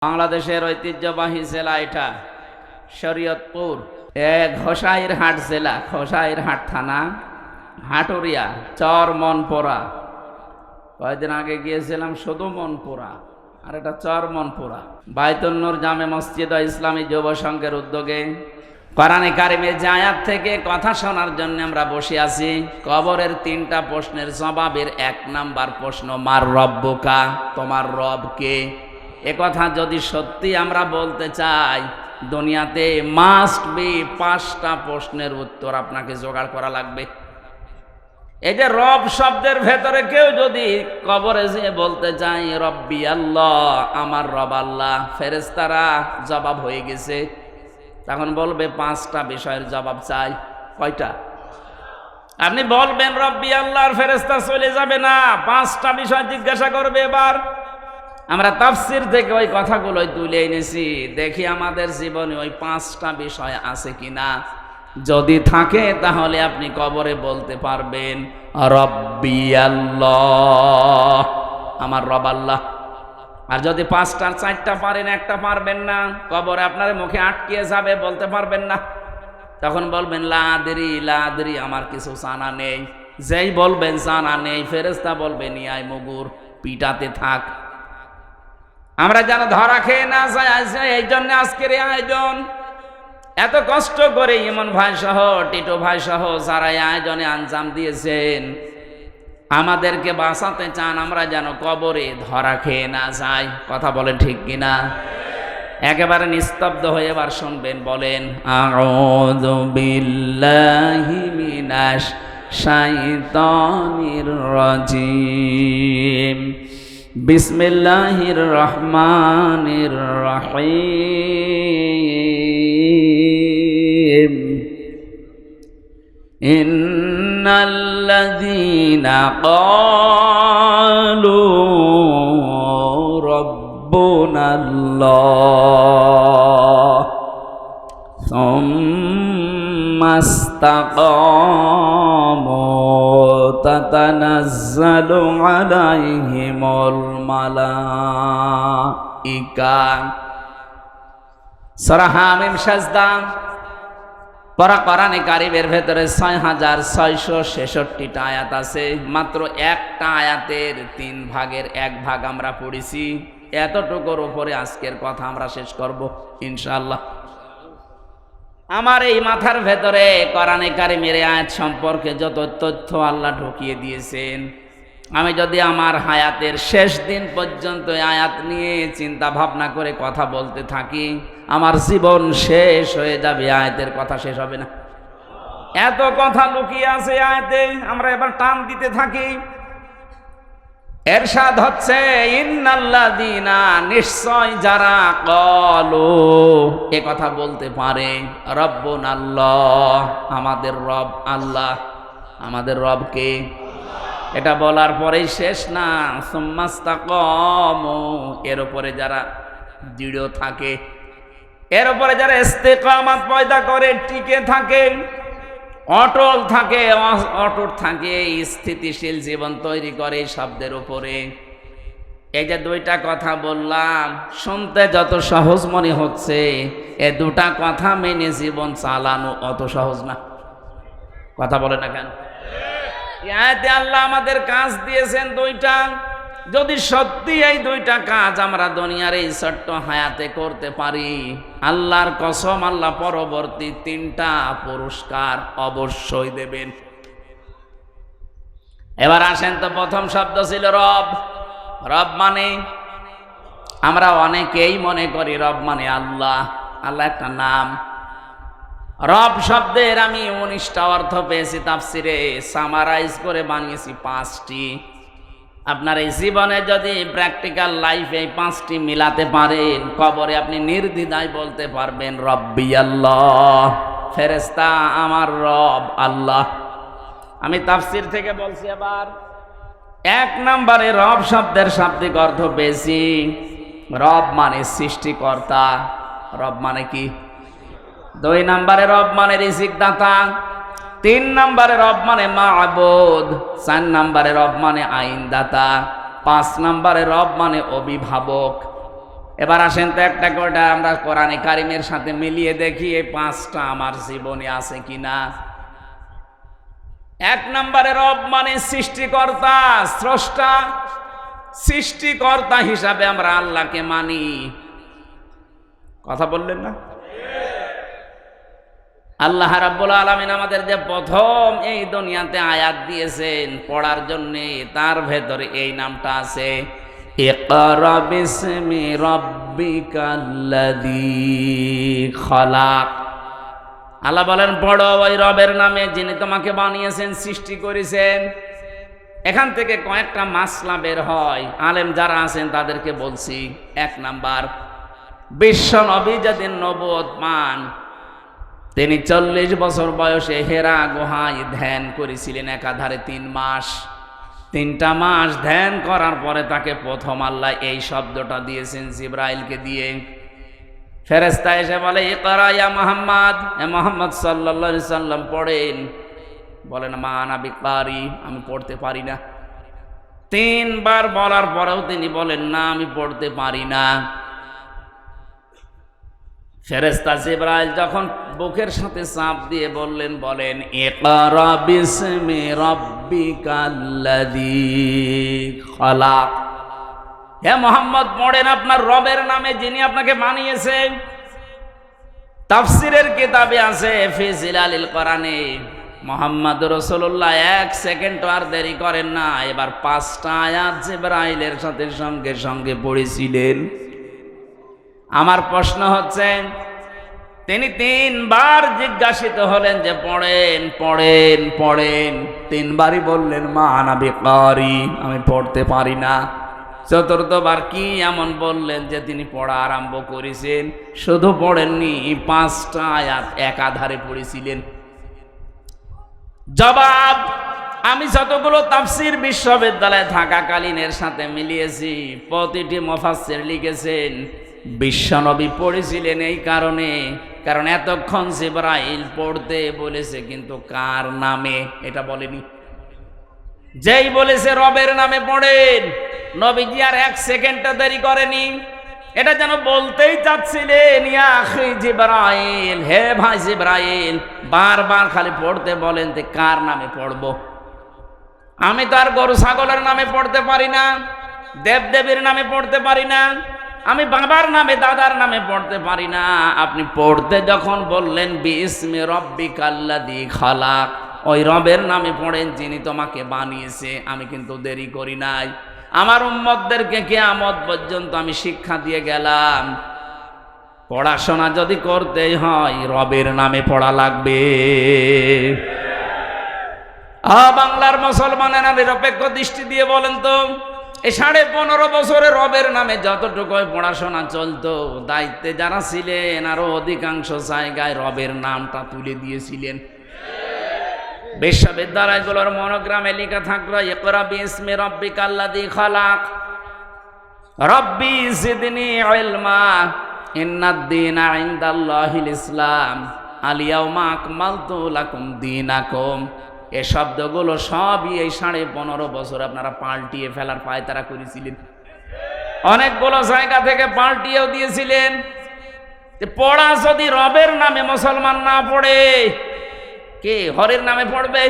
বাংলাদেশের ঐতিহ্যবাহী জেলা এটা শরীয়তপুর ঘোষাইরহাট জেলা, ঘোষাইরহাট থানা, হাটুরিয়া, চর মনপুরা। কয়েকদিন আগে গিয়েছিলাম শুধু মনপুরা, আর এটা চর মনপুরা। বাইতুন নূর জামে মসজিদ ও ইসলামী যুব সংঘের উদ্যোগে কোরআনে কারিমের যে আয়াত থেকে কথা শোনার জন্য আমরা বসে আছি। কবরের 3টা প্রশ্নের জবাবের 1 নাম্বার প্রশ্ন, মার রব্বুকা, তোমার রব কে? এ কথা যদি সত্যি আমরা বলতে চাই, দুনিয়াতে মাস্ট বি 5টা প্রশ্নের উত্তর আপনাকে জোগাড় করা লাগবে। এই যে রব শব্দের ভেতরে কেউ যদি কবরে যেয়ে বলতে চাই রব্বি আল্লাহ, আমার রব আল্লাহ, ফেরেশতারা জবাব হয়ে গেছে, তখন বলবে 5টা বিষয়ের জবাব চাই। কয়টা? আপনি বলবেন রব্বি আল্লাহর, ফেরেশতা চলে যাবে না, 5টা বিষয় জিজ্ঞাসা করবে। এবার আমরা তাফসীর থেকে ওই কথাগুলোই তুলে এনেছি, দেখি আমাদের জীবনে ওই 5টা বিষয় আছে কিনা। যদি থাকে তাহলে আপনি কবরে বলতে পারবেন রব্বি আল্লাহ, আমার রব আল্লাহ। আর যদি 5টার 4টা পারেন, 1টা পারবেন না, কবরে আপনার মুখে আটকিয়ে যাবে, বলতে পারবেন না। তখন বলবেন লা আদরি, লা আদরি, আমার কিছু জানা নেই। যেই বলবেন জানা নেই, ফেরেশতা বলবে নিয়ে আয় মুগুর, পিটাতে থাক। আমরা যেন ধরা খেয়ে না যাই, এই জন্য আজকের এই আয়োজন। এত কষ্ট করে ইমন ভাই সহ, টিটো ভাই সহ যারা এই আয়োজনে আঞ্জাম দিয়েছেন, আমাদেরকে বাঁচাতে চান, আমরা যেন কবরে ধরা খেয়ে না যাই। কথা বলেন ঠিক কিনা? একেবারে নিস্তব্ধ হয়ে এবার শুনবেন। বলেন আউযু বিল্লাহি মিনাশ শাইতানির রাজিম, বিসমিল্লাহির রহমানির রহিম। ইন্নাল্লাযীনা ক্বালু রাব্বুনাল্লাহ সুম্মা ইসতাকামু তাতানাজ্জালু আলাইহিমুল মালাইকা। সূরা হামিম সাজদা। কোরআনে কারিমের ভেতরে 6666টা আয়াত আছে। মাত্র একটা আয়াতের 3 ভাগের 1 ভাগ আমরা পড়েছি। এতটুকুর উপরে আজকের কথা আমরা শেষ করব ইনশাআল্লাহ। আমার এই মাথার ভেতরে কোরআনে কারিমের আয়াত সম্পর্কে যত তথ্য আল্লাহ ঢুকিয়ে দিয়েছেন, আমি যদি আমার হায়াতের শেষ দিন পর্যন্ত আয়াত নিয়ে চিন্তা ভাবনা করে কথা বলতে থাকি, আমার জীবন শেষ হয়ে যাবে, আয়াতের কথা শেষ হবে না। এত কথা লুকিয়ে আছে আয়াতে, আমরা এবার টান দিতে থাকি। এরশাদ হচ্ছে ইন্নাল্লাযীনা, নিশ্চয় যারা ক্বালু, এ কথা বলতে পারে রব্বুনাল্লাহ, আমাদের রব আল্লাহ। আমাদের রব কে? এটা বলার পরেই শেষ না, সুম্মা ইসতাকামু, এর উপরে যারা দৃঢ় থাকে, এর উপরে যারা ইস্তেকামাত পয়দা করে, টিকে থাকে, অটল থাকে, অটুট থাকে, স্থিতিশীল জীবন তৈরি করে শব্দের উপরে। এই যে 2টা কথা বললাম, শুনতে যত সহজ মনে হচ্ছে, এই 2টা কথা মেনে জীবন চালানো অত সহজ না। কথা বলে না কেন? আয়াতে আল্লাহ আমাদের কাজ দিয়েছেন 2টা। যদি সত্যি এই 2টা কাজ আমরা দুনিয়ার এই ছোট্ট হায়াতে করতে পারি, আল্লাহর কসম, আল্লাহ পরবর্তী 3টা পুরস্কার অবশ্যই দেবেন। এবার আসেন তো, প্রথম শব্দ ছিল রব। রব মানে, আমরা অনেকেই মনে করি রব মানে আল্লাহ। আল্লাহ একটা নাম। রব শব্দের আমি 19টা অর্থ পেয়েছি তাফসিরে, সামারাইজ করে বানিয়েছি 5টি। আপনার এই জীবনে যদি প্র্যাকটিক্যাল লাইফে এই 5টি মিলাতে পারেন, কবরে আপনি নির্দ্বিধায় বলতে পারবেন রব্বি আল্লাহ, ফেরেশতা আমার রব আল্লাহ। আমি তাফসির থেকে বলছি। এবার 1 নম্বরে রব শব্দের শাব্দিক অর্থ পেয়েছি, রব মানে সৃষ্টিকর্তা। রব মানে কি? 2 নম্বরে রব মানে রিজিকদাতা। 3 নম্বরে রব মানে মা'বুদ। 4 নম্বরে রব মানে আইনদাতা। 5 নম্বরে রব মানে অভিভাবক। এবার আসেন তো একটা করে আমরা কোরআনে কারিমের সাথে মিলিয়ে দেখি এই পাঁচটা আমার জীবনে আছে কিনা। এক নম্বরে রব মানে সৃষ্টিকর্তা, স্রষ্টা। সৃষ্টিকর্তা হিসাবে আমরা আল্লাহকে মানি। কথা বললেন না? আল্লাহ রাব্বুল আলামিন আমাদের যে প্রথম এই দুনিয়াতে আয়াত দিয়েছেন পড়ার জন্য, তার ভেতরে এই নামটা আছে, ইকরা বিসমি রাব্বিকাল্লাযী খলাক। আল্লাহ বলেন পড়ো ওই রবের নামে যিনি তোমাকে বানিয়েছেন, সৃষ্টি করেছেন। এখান থেকে কয়েকটা মাসলা বের হয়, আলেম যারা আছেন তাদেরকে বলছি। এক নাম্বার, বিশ্ব নবী যেদিন নবুয়ত পান, তিনি 40 বছর বয়সে হেরা গুহায় ধ্যান করেছিলেন একাধারে 3 মাস। 3টা মাস ধ্যান করার পরে তাকে প্রথম আল্লাহ এই শব্দটা দিয়েছেন জিবরাইলকে দিয়ে। ফেরেশতা এসে বলে, ইকরা ইয়া মুহাম্মদ, এ মুহাম্মদ সাল্লাল্লাহু আলাইহি সাল্লাম পড়েন। বলেন, মা আনা বিকারি, আমি পড়তে পারি না। 3 বার বলার পরেও তিনি বলেন, না আমি পড়তে পারি না। ফেরেশতা জিবরাইল যখন বুকের সাথে চাপ দিয়ে বলেন ইকরা বিসমি রাব্বিকাল্লাযী খলাক। হে মুহাম্মদ পড়েন আপনার রবের নামে যিনি আপনাকে বানিয়েছেন। তাফসীরের কিতাবে আছে ফি জিলালিল কোরআনে, মুহাম্মদ রাসূলুল্লাহ 1 সেকেন্ড আর দেরি করেন না, এবার 5টা আয়াত জিবরাইলের সাথে সঙ্গে সঙ্গে পড়েছিলেন। আমার প্রশ্ন হচ্ছে, তিনি 3 বার জিজ্ঞাসিত হলেন যে পড়েন পড়েন পড়েন, 3 বারই বললেন মা আনা বিকারি, আমি পড়তে পারি না। 4র্থবার কি এমন বললেন যে তিনি পড়া আরম্ভ করেছেন? শুধু পড়েননি, 5টা আয়াত একাধারে পড়েছিলেন। জবাব, আমি যতগুলো তাফসীর বিশ্ববিদ্যালয়ে থাকাকালীনের সাথে মিলিয়েছি, প্রতিটি মুফাসসির লিখেছেন বিশ্বনবী পড়েছিলেন এই কারণে, কারণ এতক্ষণ জিবরাইল পড়তে বলেছে, কিন্তু কার নামে এটা বলেনি। যেই বলেছে রবের নামে পড়েন, নবীজি আর 1 সেকেন্ডটা দেরি করেনি। এটা যেন বলতেই চাচ্ছিলেন, ইয়া আখি জিবরাইল, হে ভাই জিবরাইল, বারবার খালি পড়তে বলেন, তে কার নামে পড়ব? আমি তো আর গরু ছাগলের নামে পড়তে পারি না, দেবদেবীর নামে পড়তে পারি না, আমি বাবার নামে দাদার নামে পড়তে পারি না। আপনি পড়তে যখন বললেন বিসমি রাব্বিকাল্লাযী খলাক, ওই রবের নামে পড়েন যিনি তোমাকে বানিয়েছে, আমি কিন্তু দেরি করি নাই। আমার উম্মতদেরকে কিয়ামত পর্যন্ত আমি শিক্ষা দিয়ে গেলাম, পড়াশোনা যদি করতেই হয় রবের নামে পড়া লাগবে। বাংলার মুসলমানেরা নিরপেক্ষ দৃষ্টি দিয়ে বলেন তো, এই 15.5 বছরে রবের নামে যতটুকু পড়াশোনা চলতো, দায়িত্বে যারা ছিলেন আরো অধিকাংশ জায়গায় রবের নামটা তুলে দিয়েছিলেন। বিশ্ববিদ্যালয়গুলোর মনোগ্রামে লেখা থাকলো ইকরা বিসমি রাব্বিকাল্লাযী খলাক, রব্বি জিদনি ইলমা, ইন্নাদ-দীনা ইনদাল্লাহিল ইসলাম, আল ইয়াউমা আকমালতু লাকুম দীনাকুম। এই শব্দগুলো সবই এই 15.5 বছর আপনারা পাল্টিয়ে ফেলার পায়তারা করেছিলেন। অনেকগুলো জায়গা থেকে পাল্টিয়েও দিয়েছিলেন। পড়া যদি রবের নামে মুসলমান না পড়ে, কে হরের নামে পড়বে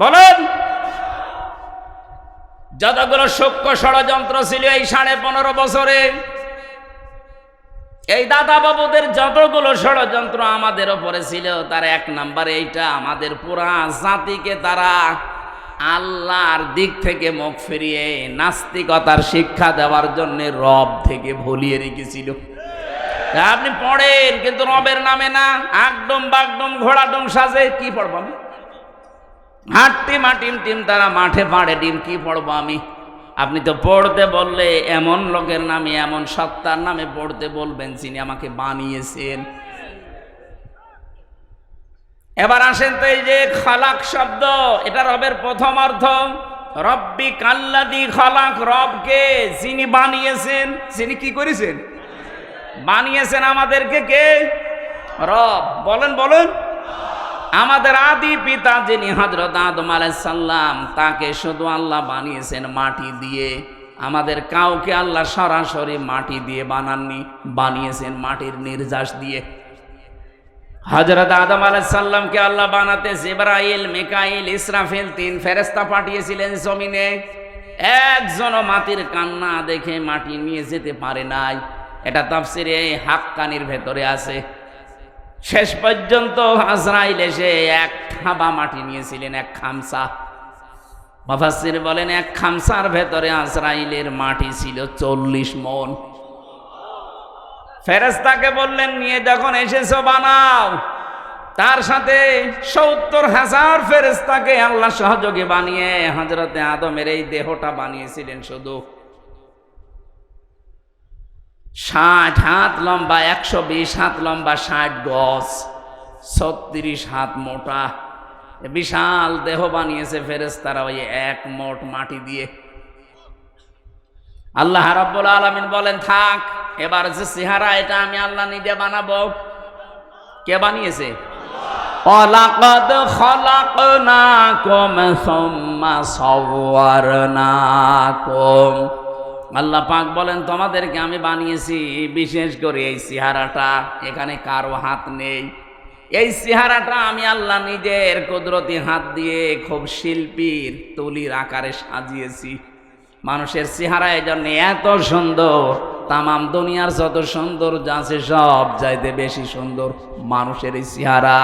বলেন? যতগুলো সূক্ষ্ম ষড়যন্ত্র ছিল এই 15.5 বছরে, এই দাদা বাবুদের যতগুলো ষড়যন্ত্র আমাদের ওপরে ছিল, তার 1 নাম্বার এইটা, আমাদের পুরা জাতিকে তারা আল্লাহর দিক থেকে মুখ ফিরিয়ে নাস্তিকতার শিক্ষা দেওয়ার জন্য রব থেকে ভুলিয়ে রেখেছিল। আপনি পড়েন কিন্তু রবের নামে না, একদম বাগডম ঘোড়াডম সাজে, কি পড়বো আমি? হাট্টিমা টিম টিম তারা মাঠে পাড়ে ডিম, কি পড়বো আমি? আপনি তো পড়তে বললে এমন লোকের নামে, এমন সত্তার নামে পড়তে বলবেন যিনি আমাকে বানিয়েছেন। এবার আসেন তো, এই যে খলাক শব্দ, এটা রবের প্রথম অর্থ। রাব্বিকাল্লাযী খলাক, রবকে যিনি বানিয়েছেন, যিনি কি করেছেন? বানিয়েছেন আমাদেরকে কে? রব। বলেন বলেন। আমাদের আদি পিতা যিনি হযরত আদম আলাইহিস সালাম, তাকে শুধু আল্লাহ বানিয়েছেন মাটি দিয়ে, আমাদের কাউকে আল্লাহ সরাসরি মাটি দিয়ে বানাননি, বানিয়েছেন মাটির নির্যাস দিয়ে। হযরত আদম আলাইহিস সালামকে আল্লাহ বানাতে জিবরাইল, মিকাইল, ইসরাফিল 3 ফেরেশতা পাঠিয়েছিলেন জমিনে। একজনও মাটির কান্না দেখে মাটি নিয়ে যেতে পারে নাই। এটা তাফসিরে হাক্কানির ভেতরে আছে। শেষ পর্যন্ত আজরাইল এসে এক থাবা মাটি নিয়েছিলেন, এক খামসা। মুফাসসির বলেন এক খামসার ভেতরে আজরাইলের মাটি ছিল 40 মণ। ফেরেশতাকে বললেন নিয়ে যখন এসেছো বানাও। তার সাথে 70,000 ফেরেশতাকে আল্লাহ সহযোগী বানিয়ে হযরতে আদমের এই দেহটা বানিয়েছিলেন শুধু 60 হাত লম্বা, 120 হাত লম্বা, 60 গজ, 36 হাত মোটা বিশাল দেহ বানিয়েছে ফেরেশতারা ওই এক মোট মাটি দিয়ে। আল্লাহ রাব্বুল আলামিন বলেন থাক, এবার যে চেহারা এটা আমি আল্লাহ নিজে বানাবো। কে বানিয়েছে? ওয়ালাকাদ খালাকনাকুম সুম্মা সাওয়ারনাকুম। আল্লাহ পাক বলেন তোমাদেরকে আমি বানিয়েছি, বিশেষ করে এই চেহারাটা, এখানে কারো হাত নেই। এই চেহারাটা আমি আল্লাহ নিজের কুদরতি হাত দিয়ে খুব শিল্পীর তুলির আকারে সাজিয়েছি। মানুষের চেহারা এই জন্য এত সুন্দর, তামাম দুনিয়ার যত সুন্দর আছে সব চাইতে বেশি সুন্দর মানুষের এই চেহারা।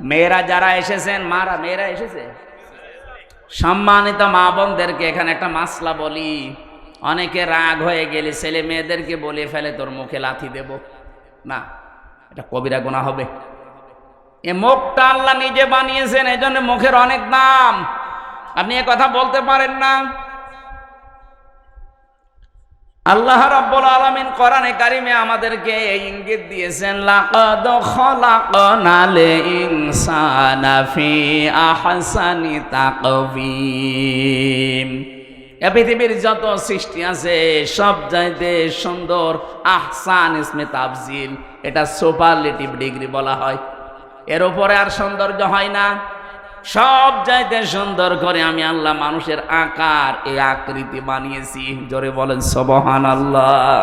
মেয়েরা যারা এসেছেন, মেয়েরা এসেছে, সম্মানিত মা বোনদেরকে এখানে একটা মাসলা বলি। অনেকে রাগ হয়ে গেলে ছেলে মেয়েদেরকে বলে ফেলে তোর মুখে লাথি দেব। না, এটা কবিরা গুনাহ হবে। এ মুখটা আল্লাহ নিজে বানিয়েছেন, এই জন্য মুখের অনেক দাম। আপনি এ কথা বলতে পারেন না। আল্লাহ রাব্বুল আলামিন কোরআনে কারিমে আমাদেরকে এই ইঙ্গিত দিয়েছেন, লাকাদ খালাকনাল ইনসানা ফি আহসানি তাকওয়িম। এই পৃথিবীর যত সৃষ্টি আছে সব চাইতে সুন্দর আহসান ইসমে তাফজিল, এটা সুপারলেটিভ ডিগ্রি বলা হয়। এর উপরে আর সৌন্দর্য হয় না। সব চাইতে সুন্দর করে আমি আল্লাহ মানুষের আকার, এই আকৃতি বানিয়েছি। জোরে বলেন সুবহানাল্লাহ।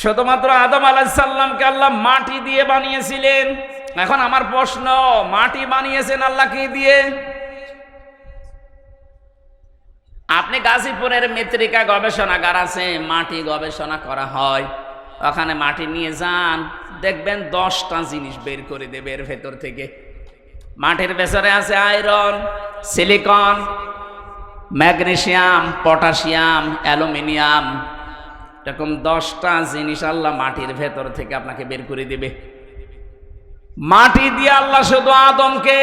শুধুমাত্র আদম আলাইহিস সালামকে আল্লাহ মাটি দিয়ে বানিয়েছিলেন। এখন আমার প্রশ্ন, মাটি বানিয়েছেন আল্লাহ কি দিয়ে? আপনি গাজীপুরের মৃত্তিকা গবেষণাগার আছে, মাটি গবেষণা করা হয়, ওখানে মাটি নিয়ে যান, দেখবেন 10টা জিনিস বের করে দেবে এর ভেতর থেকে। মাটির ভেতরে আছে iron, silicon, magnesium, potassium, aluminium, এরকম 10টা জিনিস আল্লাহ মাটির ভেতর থেকে আপনাকে বের করে দেবে। মাটি দিয়ে আল্লাহ শুধু আদমকে,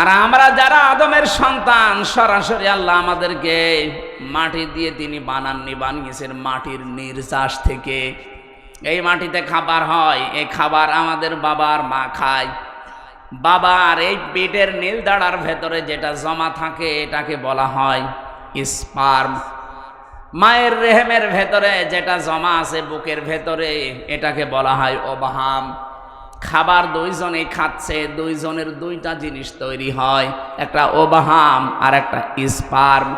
আর আমরা যারা আদমের সন্তান, সরাসরি আল্লাহ আমাদেরকে মাটি দিয়ে তিনি বানাননি, বানিয়েছেন মাটির নির্যাস থেকে। এই মাটিতে খাবার হয়, এই খাবার আমাদের বাবার মা খায়। বাবার এই পেটের নীল দাঁড়ার ভেতরে যেটা জমা থাকে এটাকে বলা হয় স্পার্ম। মায়ের রেহেমের ভেতরে যেটা জমা আছে বুকের ভেতরে এটাকে বলা হয় ওভাম। খাবার দুইজনেই খাচ্ছে, দুইজনের দুইটা জিনিস তৈরি হয়, একটা ওভাম আর একটা স্পার্ম।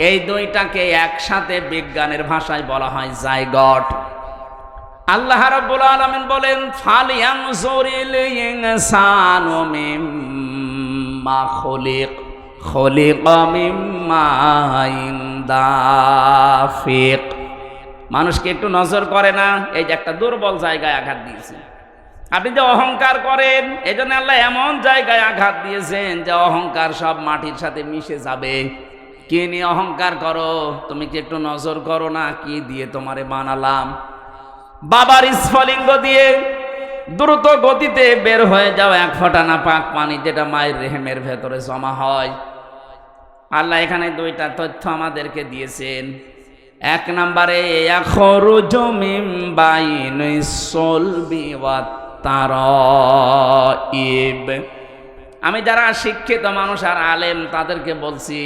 এই দুইটাকে একসাথে বিজ্ঞানের ভাষায় বলা হয় জাইগট। আল্লাহ রাব্বুল আলামিন বলেন, ফালিয়ানজুরিল ইনসানু মিম্মা খুলিকা মিম্মা দাফিক। মানুষকে একটু নজর করে না, এই যে একটা দুর্বল জায়গায় আঘাত দিয়েছে। আপনি যে অহংকার করেন, এই জন্য আল্লাহ এমন জায়গায় আঘাত দিয়েছেন যে অহংকার সব মাটির সাথে মিশে যাবে। কি নিয়ে অহংকার করো? তুমি কি একটু নজর করো না কি দিয়ে তোমারে বানালাম? বাবার স্ফলিঙ্গ দিয়ে দ্রুত গতিতে বের হয়ে যাও এক ফোঁটা না পাক পানি, যেটা মায়ের রেহেমের ভেতরে জমা হয়। আল্লাহ এখানে দুইটা তথ্য আমাদেরকে দিয়েছেন। এক নম্বরে, ইয়াখরুজু মিন বাইনিস সুলবি ওয়াত তারাইব। আমি যারা শিক্ষিত মানুষ আর আলেম তাদেরকে বলছি,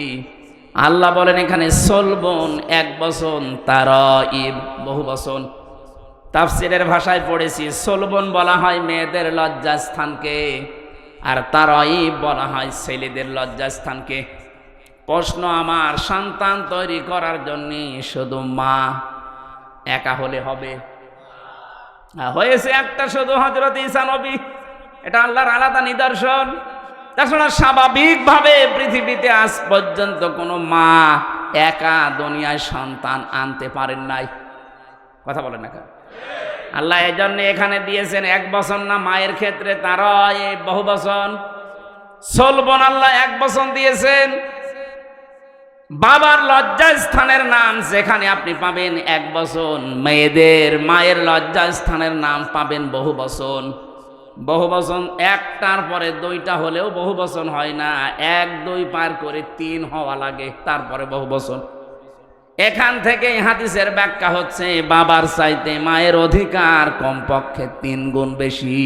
আল্লাহ বলেন এখানে সলবন 1 বচন, তারাইব বহু বচন। তাফসিরের ভাষায় পড়েছি, সলবন বলা হয় মেয়েদের লজ্জাস্থানকে, আর তারাইব বলা হয় ছেলেদের লজ্জাস্থানকে। প্রশ্ন আমার, সন্তান তৈরি করার জন্য শুধু মা একা হলে হবে? হয়েছে একটা, শুধু হযরত ঈসা নবী। এটা আল্লাহর আলাদা নিদর্শন। তাছাড়া স্বাভাবিকভাবে পৃথিবীতে আজ পর্যন্ত কোনো মা একা দুনিয়ায় সন্তান আনতে পারেন নাই। কথা বলেন না কেন? আল্লাহ এই জন্য এখানে দিয়েছেন 1 বছর না, মায়ের ক্ষেত্রে তারা বহু বছর। সলবন আল্লাহ 1 বছর দিয়েছেন। বাবার লজ্জাস্থানের নাম যেখানে আপনি পাবেন 1 বছর, মেয়েদের মায়ের লজ্জাস্থানের নাম পাবেন বহু বছর। বহু বচন একটার পরে 2টা হলেও বহু বচন হয় না, 1 2 পার করে 3 হওয়া লাগে, তারপরে বহু বচন। এখান থেকে হাদিসের ব্যাখ্যা হচ্ছে বাবার চাইতে মায়ের অধিকার কমপক্ষে 3 গুণ বেশি।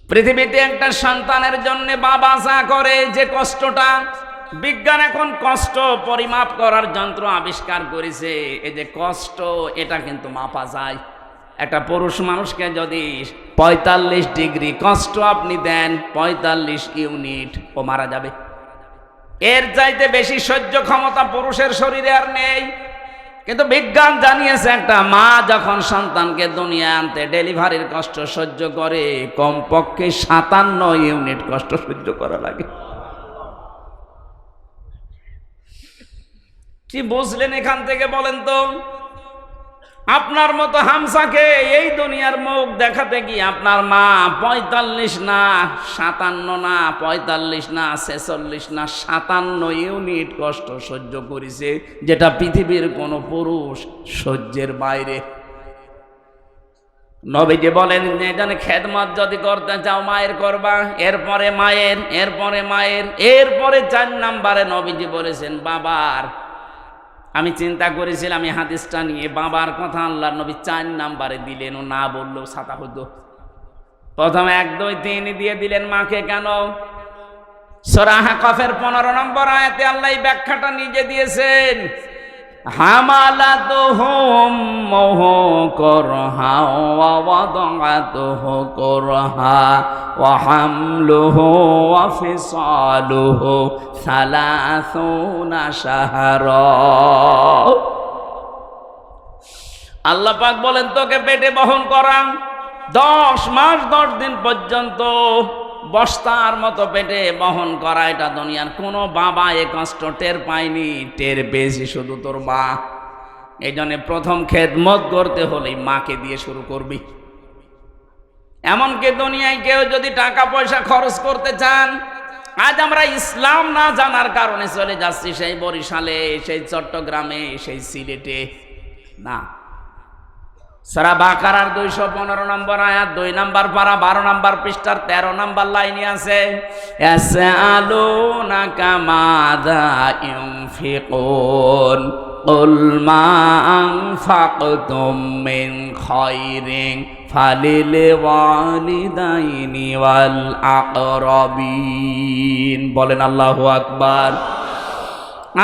পৃথিবীতে একটা সন্তানের জন্য বাবা যা করে, যে কষ্টটা, বিজ্ঞান এখন কষ্ট পরিমাপ করার যন্ত্র আবিষ্কার করেছে। এই যে কষ্ট, এটা কিন্তু মাপা যায়। একটা পুরুষ মানুষকে যদি 45 ডিগ্রি কষ্ট আপনি দেন, 45 ইউনিট, ও মারা যাবে। এর চাইতে বেশি সহ্য ক্ষমতা পুরুষের শরীরে আর নেই। কিন্তু বিজ্ঞান জানিয়েছে একটা মা যখন সন্তানকে দুনিয়ায় আনতে ডেলিভারির কষ্ট সহ্য করে, কমপক্ষে 57 ইউনিট কষ্ট সহ্য করা লাগে। কি বুঝলেন এখান থেকে বলেন তো? আপনার মতো হামসাকে এই দুনিয়ার মুখ দেখাতে গিয়ে আপনার মা 45 না 57 না 45 না 46 না 57 ইউনিট কষ্ট সহ্য করেছে, যেটা পৃথিবীর কোনো পুরুষ সহ্যের বাইরে। নবীজি বলেন যে জানে খেদমত যদি করতে চাও মায়ের করবা, এরপরে মায়ের, এরপরে মায়ের, এরপরে 4 নম্বরে নবীজি বলেছেন বাবার। আমি চিন্তা করেছিলাম এই হাদিসটা নিয়ে, বাবার কথা আল্লাহর নবী 4 নম্বরে দিলেন, ও না বললেও ছাতা হতো। প্রথমে 1 2 3 দিয়ে দিলেন মাকে কেন? সূরা আহকাফের 15 নম্বর আয়াতে আল্লাহ এই ব্যাখ্যাটা নিজে দিয়েছেন। হামালাতুহুম করহা ওয়া ওয়াদাআতুহু করহা ওয়া হামলুহু ওয়া ফিসালুহু 30 শাহরা। আল্লাহ পাক বলেন তোকে পেটে বহন করা 10 মাস 10 দিন পর্যন্ত বস্তার মতো পেটে বহন করা, এটা দুনিয়ার কোনো বাবা এ কষ্ট টের পায়নি। টের পেয়েছি শুধু তোর মা। এই জন্য প্রথম খেদমত করতে হলে মাকে দিয়ে শুরু করবি। এমনকি দুনিয়ায় কেউ যদি টাকা পয়সা খরচ করতে চান, আজ আমরা ইসলাম না জানার কারণে চলে যাচ্ছি সেই বরিশালে, সেই চট্টগ্রামে, সেই সিলেটে। না, সূরা বাকারার 215 নম্বর আয়াত 2 নম্বর পারা 12 নম্বর পৃষ্ঠার 13 নম্বর লাইনে আছে, ইয়াসআলুনাকা মাযা ইউনফিকুন কুল মা আনফাকতুম মিন খায়রিন ফালিল ওয়ালিদাইনি ওয়াল আকরাবিন। বলেন আল্লাহু আকবার।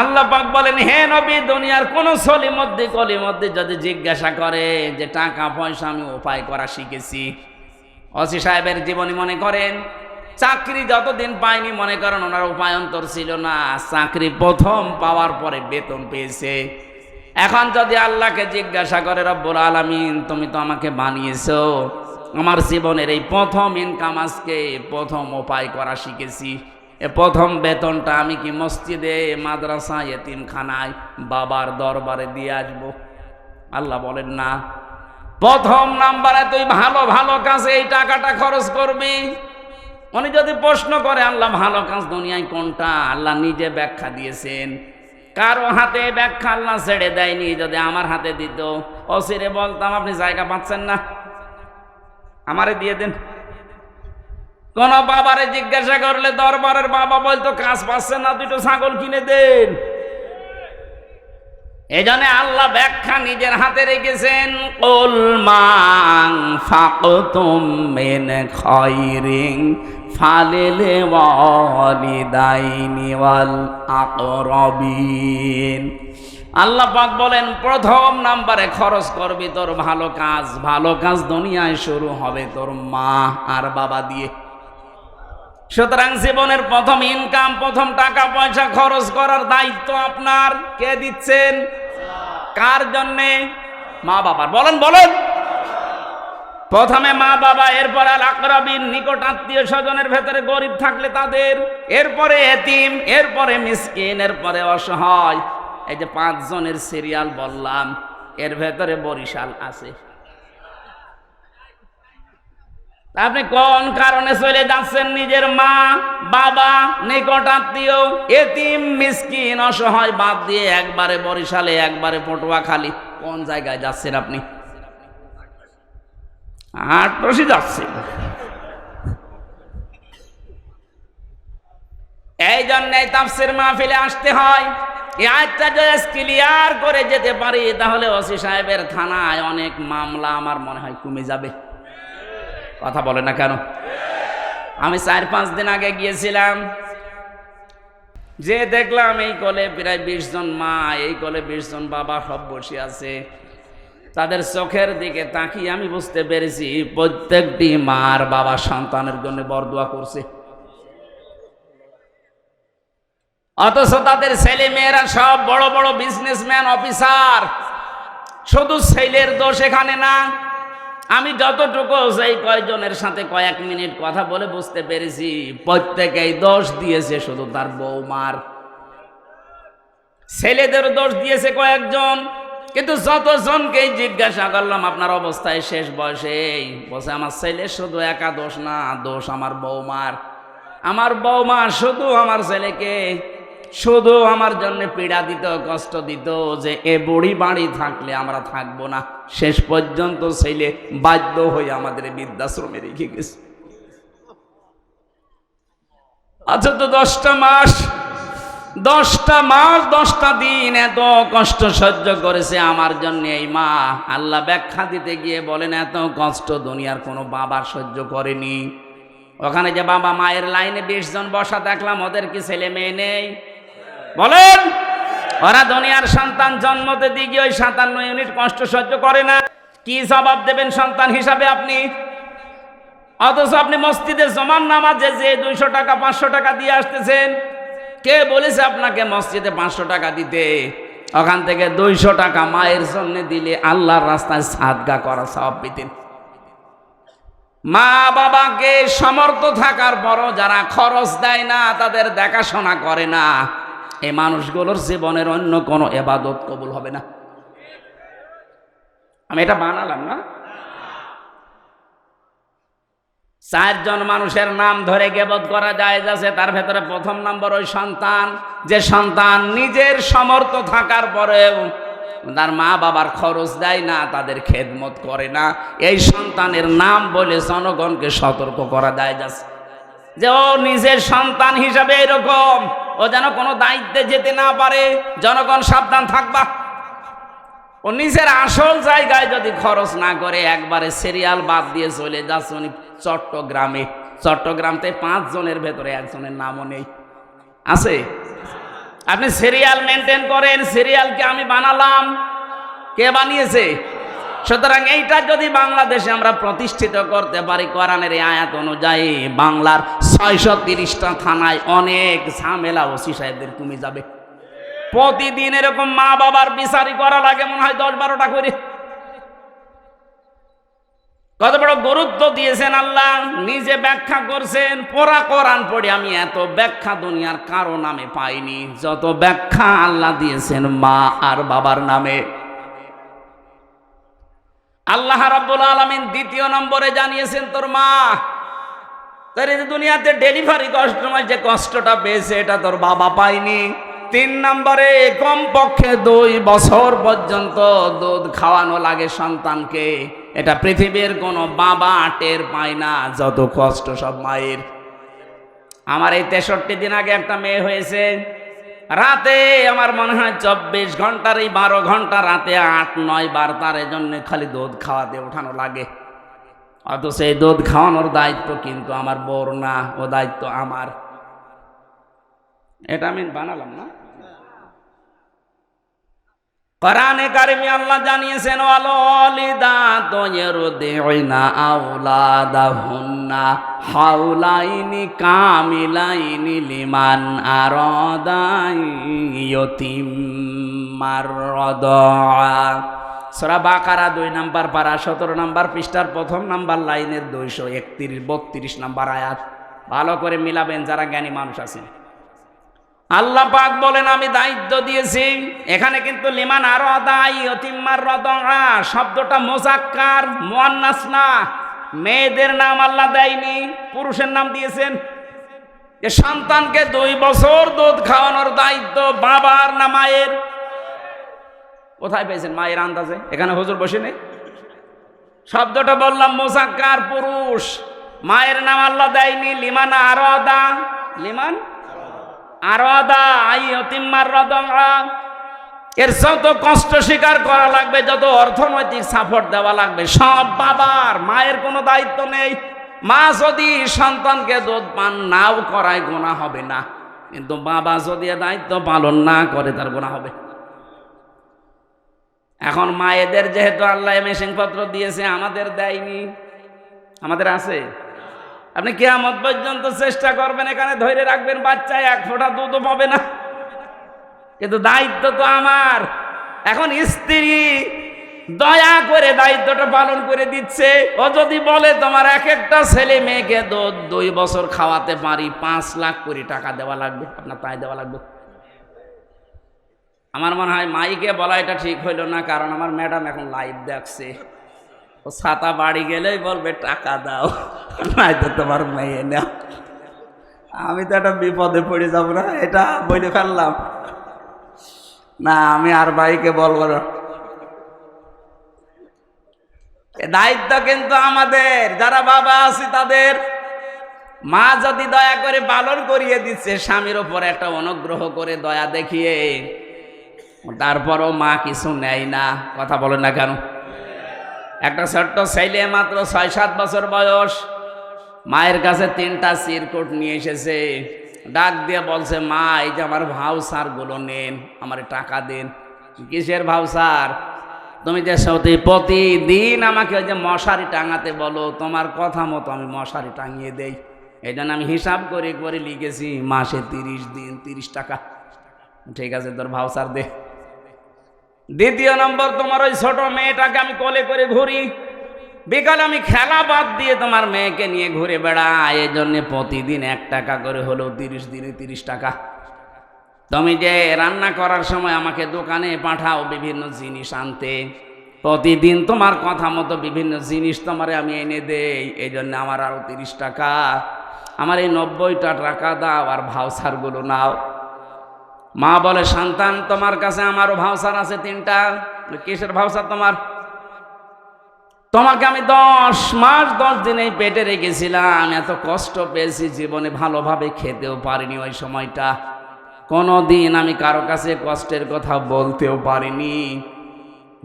আল্লাহ পাক বলেন, হে নবী, দুনিয়ার কোন সলিমদ্দি কলিমদ্দি যদি জিজ্ঞাসা করে যে টাকা পয়সা আমি উপায় করা শিখেছি, ওসি সাহেবের জীবনী মনে করেন, চাকরি যতদিন পায়নি মনে করেন ওনার উপায়ন্তর ছিল না, চাকরি প্রথম পাওয়ার পরে বেতন পেয়েছে। এখন যদি আল্লাহকে জিজ্ঞাসা করে রব্বুল আলামিন তুমি তো আমাকে বানিয়েছো, আমার জীবনের এই প্রথম ইনকাম আজকে প্রথম উপায় করা শিখেছি, এ প্রথম বেতনটা আমি কি মসজিদে, মাদ্রাসা, এতিমখানায় বাবার দরবারে দিয়ে আসবো? আল্লাহ বলেন না, প্রথম নাম্বারে তুই ভালো ভালো কাজে এই টাকাটা খরচ করবি। উনি যদি প্রশ্ন করে আল্লাহ ভালো কাজ দুনিয়ায় কোনটা, আল্লাহ নিজে ব্যাখ্যা দিয়েছেন। কারো হাতে ব্যাখ্যা আল্লাহ ছেড়ে দেয়নি। যদি আমার হাতে দিত, অসিরে বলতাম আপনি জায়গা পাচ্ছেন না, আমারে দিয়ে দেন। কোন বাবারে জিজ্ঞাসা করলে দরবারের বাবা বলতো কাজ পাচ্ছেন না, 2টো ছাগল কিনে দেন। এই জন্য আল্লাহ ব্যাখ্যা নিজের হাতে রেখেছেন। কুল মা আনফাকতুম মিন খায়রিন ফালিল ওয়ালিদাইনি ওয়াল আকরাবিন। আল্লাহ পাক বলেন প্রথম নাম্বারে খরচ করবি তোর ভালো কাজ। ভালো কাজ দুনিয়ায় শুরু হবে তোর মা আর বাবা দিয়ে। সুতরাং জীবনের প্রথম ইনকাম, প্রথম টাকা পয়সা খরচ করার দায়িত্ব আপনার। কে দিচ্ছেন? কার জন্যে? মা বাবার। বলেন বলেন। প্রথমে মা বাবা, এরপরে আল আকরাবিন, নিকট আত্মীয় স্বজনের ভেতরে গরিব থাকলে তাদের, এরপরে এতিম, এরপরে মিসকিন, এরপরে অসহায়। এই যে 5 জনের সিরিয়াল বললাম, এর ভেতরে বরিশাল আছে। আপনি কোন কারণে চলে যাচ্ছেন? নিজের মা বাবা, নিকট আত্মীয়, এতিম, মিসকিন, অসহায় বাদ দিয়ে একবারে বরিশালে, একবারে পটুয়াখালী। কোন জায়গায় যাচ্ছেন আপনি? আটরশি যাচ্ছে। এই জন্য তাফসীর মাহফিলে আসতে হয়। এই আয়াতটা যদি ক্লিয়ার করে যেতে পারি, তাহলে ওসি সাহেবের থানায় অনেক মামলা আমার মনে হয় কমে যাবে। কথা বলে না কেন? আমি 4-5 দিন আগে গিয়েছিলাম, যে দেখলাম এই কোলে প্রায় 20 জন মা, এই কোলে 20 জন বাবা সব বসে আছে। তাদের চোখের দিকে তাকিয়ে আমি বুঝতে পেরেছি প্রত্যেকটি মার বাবা সন্তানের জন্য বরদোয়া করছে। অথচ তাদের ছেলে মেয়েরা সব বড় বড় বিজনেসম্যান, অফিসার। শুধু ছেলের দোষ এখানে না। আমি যতটুকু সেই কয়েকজনের সাথে কয়েক মিনিট কথা বলে বুঝতে পেরেছি, প্রত্যেকেই দোষ দিয়েছে শুধু তার বৌমার। ছেলেদের দোষ দিয়েছে কয়েকজন, কিন্তু যতজনকেই জিজ্ঞাসা করলাম আপনার অবস্থায় শেষ বয়সে, বলছে আমার ছেলে শুধু একা দোষ না, দোষ আমার বৌমার। আমার বৌমা শুধু আমার ছেলেকে শুধু আমার জন্য পীড়া দিত, কষ্ট দিত, যে এ বুড়ি বাড়ি থাকলে আমরা থাকবো না। শেষ পর্যন্ত ছেলে বাধ্য হয়ে আমাদের বৃদ্ধাশ্রমে রেখে গেছে। আচ্ছা, তো 10টা মাস 10টা দিন এত কষ্ট সহ্য করেছে আমার জন্য এই মা। আল্লাহ ব্যাখ্যা দিতে গিয়ে বলেন এত কষ্ট দুনিয়ার কোনো বাবা সহ্য করেনি। ওখানে যে বাবা মায়ের লাইনে 20 জন বসা দেখলাম, ওদের কি ছেলে মেয়ে নেই? বলেন। ওরা দুনিয়ার সন্তান জন্মতে দিয়ে গিয়ে ওই 57 ইউনিট কষ্ট সহ্য করে না? কি জবাব দেবেন সন্তান হিসাবে আপনি? অথচ আপনি মসজিদে জমান নামাজে যে 200 টাকা 500 টাকা দিয়ে আসতেছেন, কে বলেছে আপনাকে মসজিদে 500 টাকা দিতে? ওখান থেকে 200 টাকা মায়ের জন্য দিলে আল্লাহর রাস্তায় সাদগা করা সওয়াব পেতেন। মা বাবাকে সমর্থ থাকার পরও যারা খরচ দেয় না, তাদের দেখাশোনা করে না, এই মানুষগুলোর জীবনের অন্য কোনো ইবাদত কবুল হবে না। আমি এটা বানালাম না। 4 জন মানুষের নাম ধরে গীবত করা জায়েজ আছে। তার ভেতরে প্রথম নম্বর ওই সন্তান, যে সন্তান নিজের সমর্থ থাকার পরেও তার মা বাবার খরচ দেয় না, তাদের খেদমত করে না। এই সন্তানের নাম বলে জনগণকে সতর্ক করা জায়েজ আছে, যে ও নিজের সন্তান হিসাবে এরকম, ও যেন কোনো দায়িত্বে যেতে না পারে। জনগণ সাবধান থাকবা। ও নিজের আসল জায়গায় যদি খরচ না করে একবারে সিরিয়াল বাদ দিয়ে চলে যাচ্ছে উনি চট্টগ্রামে। চট্টগ্রামতে 5 জনের ভেতরে একজনের নামও নেই। আছে? আপনি সিরিয়াল মেনটেন করেন। সিরিয়ালকে আমি বানালাম, কে বানিয়েছে? সুতরাং এইটা যদি বাংলাদেশে আমরা প্রতিষ্ঠিত করতে পারি কোরআনের এই আয়াত অনুযায়ী, বাংলার 630টা থানায় অনেক ঝামেলা ওসি সাহেবদের কমে যাবে। প্রতিদিন এরকম মা বাবার বিচারি করা লাগে মনে হয় 10-12টা করে। কত বড় গুরুত্ব দিয়েছেন আল্লাহ, নিজে ব্যাখ্যা করছেন। পড়া কোরআন পড়ে আমি এত ব্যাখ্যা দুনিয়ার কারো নামে পাইনি যত ব্যাখ্যা আল্লাহ দিয়েছেন মা আর বাবার নামে। আল্লাহ রাব্বুল আলামিন 2 নম্বরে জানিয়েছেন তোর মা, তোর এই দুনিয়াতে ডেলিভারি কষ্ট যে কষ্টটা পেয়েছে এটা তোর বাবা পায়নি। 3 নম্বরে কমপক্ষে 2 বছর পর্যন্ত দুধ খাওয়ানো লাগে সন্তানকে। এটা পৃথিবীর কোনো বাবা টের পায় না, যত কষ্ট সব মায়ের। আমার এই 63 দিন আগে একটা মেয়ে হয়েছে। রাতে আমার মনে হয় 24 ঘন্টার এই 12 ঘন্টা রাতে 8-9 বার তার জন্য খালি দুধ খাওয়াতে ওঠানো লাগে। অথচ এই দুধ খাওয়ানোর দায়িত্ব কিন্তু আমার বউর না, ও দায়িত্ব আমার। এটা আমি বানালাম না। কোরআনে কারিমে আল্লাহ জানিয়েছেন ওয়ালিদাতু ইরদিউনা আওলাদাহুন্না হাওলাইনি কামিলাইনি লিমান আরাদা ইয়াতিম্মার রাদা। সূরা বাকারা 2 নম্বর পারা 17 নম্বর পৃষ্ঠার প্রথম নম্বর লাইনের 231-32 নম্বর আয়াত। ভালো করে মিলাবেন যারা জ্ঞানী মানুষ আছেন। আল্লাহ পাক বলেন আমি দায়িত্ব দিয়েছি। এখানে কিন্তু লিমান আরাদা ইয়াতিম্মার রাদা শব্দটা মুযাক্কার মুয়ান্নাস না, মেয়েদের নাম আল্লাহ দেয়নি, পুরুষের নাম দিয়েছেন। যে সন্তানকে 2 বছর দুধ খাওয়ানোর দায়িত্ব বাবার না মায়ের? কোথায় পেয়েছেন মায়ের আন্দাজে? এখানে হুজুর বসে নেই। শব্দটা বললাম মুযাক্কার, পুরুষ, মায়ের নাম আল্লাহ দেয়নি। লিমান আরাদা, লিমান আরাদা ইয়াতিম্মার রাদা। এর যত কষ্ট স্বীকার করা লাগবে, যত অর্থনৈতিক সাপোর্ট দেওয়া লাগবে, সব বাবার, মায়ের কোনো দায়িত্ব নেই। মা যদি সন্তানকে দুধ পান নাও করায় গুনাহ হবে না, কিন্তু বাবা যদি দায়িত্ব পালন না করে তার গুনাহ হবে। এখন মায়েদের যেহেতু আল্লাহ মেশিন পত্র দিয়েছে, আমাদের দেয়নি। আমাদের আছে? আপনি কিয়ামত পর্যন্ত চেষ্টা করবেন, এখানে ধরে রাখবেন, বাচ্চা 1 ফোঁটা দুধও পাবে না, কিন্তু দায়িত্ব তো আমার। এখন স্ত্রী দয়া করে দায়িত্বটা পালন করে দিচ্ছে। ও যদি বলে তোমার এক একটা ছেলে মেয়েকে 2 বছর খাওয়াতে পারি, 5 লাখ করে টাকা দেওয়া লাগবে, আপনার তাই দেওয়া লাগবে। আমার মনে হয় মাইকে বলা এটা ঠিক হইল না, কারণ আমার ম্যাডাম এখন লাইভ দেখছে। ও ছাতা বাড়ি গেলেই বলবে টাকা দাও, নাই তো তোমার মেয়ে নাও। আমি তো একটা বিপদে পড়ে যাব না, এটা বলে ফেললাম না, আমি আর ভাইকে বলবো না। দায়িত্ব কিন্তু আমাদের, যারা বাবা আছি তাদের। মা যদি দয়া করে পালন করিয়ে দিচ্ছে স্বামীর ওপর একটা অনুগ্রহ করে দয়া দেখিয়ে, তারপরও মা কিছু নেয় না, কথা বলে না কেন? একটা ছোট্ট ছেলে মাত্র 6-7 বছর বয়স, মায়ের কাছে 3টা চিরকুট নিয়ে এসেছে, ডাক দিয়ে বলছে মা এই যে আমার ভাউচার গুলো নেন, আমার টাকা দেন। কিসের ভাউচার? তুমি যে প্রতিদিন আমাকে ওই যে মশারি টাঙাতে বলো, তোমার কথা মতো আমি মশারি টাঙিয়ে দেই, এই জন্য আমি হিসাব করে করে লিখেছি মাসে 30 দিন 30 টাকা। ঠিক আছে, তোর ভাউচার দে। দ্বিতীয় নম্বর, তোমার ওই ছোট মেয়েটাকে আমি কোলে করে ঘুরি, বিকালে আমি খেলা বাদ দিয়ে তোমার মেয়েকে নিয়ে ঘুরে বেড়াই, এই জন্য প্রতিদিন 1 টাকা করে হলেও 30 দিনে 30 টাকা। তুমি যে রান্না করার সময় আমাকে দোকানে পাঠাও বিভিন্ন জিনিস আনতে, প্রতিদিন তোমার কথা মতো বিভিন্ন জিনিস তোমারে আমি এনে দেই, এই জন্য আমার আরো 30 টাকা। আমার এই 90টা টাকা দাও, আর ভাউচারগুলো নাও। মা বলে সন্তান তোমার কাছে আমারও ভাউচার আছে 3টা। কিসের ভাউচার তোমার? তোমাকে আমি 10 মাস 10 দিন এই পেটে রেখেছিলাম, এত কষ্ট পেয়েছি, জীবনে ভালোভাবে খেতেও পারিনি। ওই সময়টা কোনোদিন আমি কারো কাছে কষ্টের কথা বলতেও পারিনি।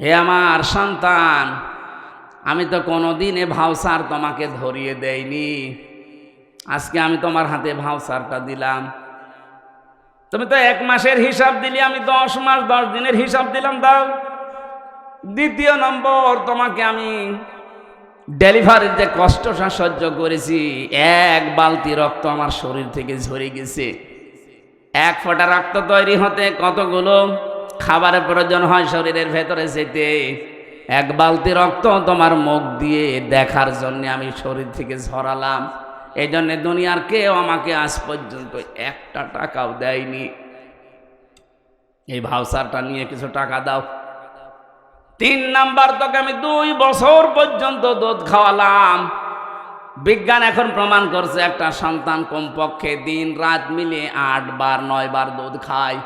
হে আমার সন্তান, আমি তো কোনোদিন এ ভাউচার তোমাকে ধরিয়ে দেইনি, আজকে আমি তোমার হাতে ভাউচারটা দিলাম। তুমি তো 1 মাসের হিসাব দিলি, আমি 10 মাস 10 দিনের হিসাব দিলাম, দাও। দ্বিতীয় নম্বর, তোমাকে আমি ডেলিভারির যে কষ্টটা সহ্য করেছি, 1 বালতি রক্ত আমার শরীর থেকে ঝরে গেছে। 1 ফোঁটা রক্ত তৈরি হতে কতগুলো খাবারের প্রয়োজন হয় শরীরের ভেতরে যেতে। 1 বালতি রক্ত তোমার মুখ দিয়ে দেখার জন্য আমি শরীর থেকে ঝরালাম। এই জন্য দুনিয়ার কেউ আমাকে আজ পর্যন্ত 1টা টাকাও দেয়নি। এই ভাউচারটা নিয়ে কিছু টাকা দাও। 3 নাম্বার, তোকে আমি 2 বছর পর্যন্ত দুধ খাওয়ালাম। বিজ্ঞান এখন প্রমাণ করছে একটা সন্তান কমপক্ষে দিন রাত মিলে 8 বার 9 বার দুধ খায়।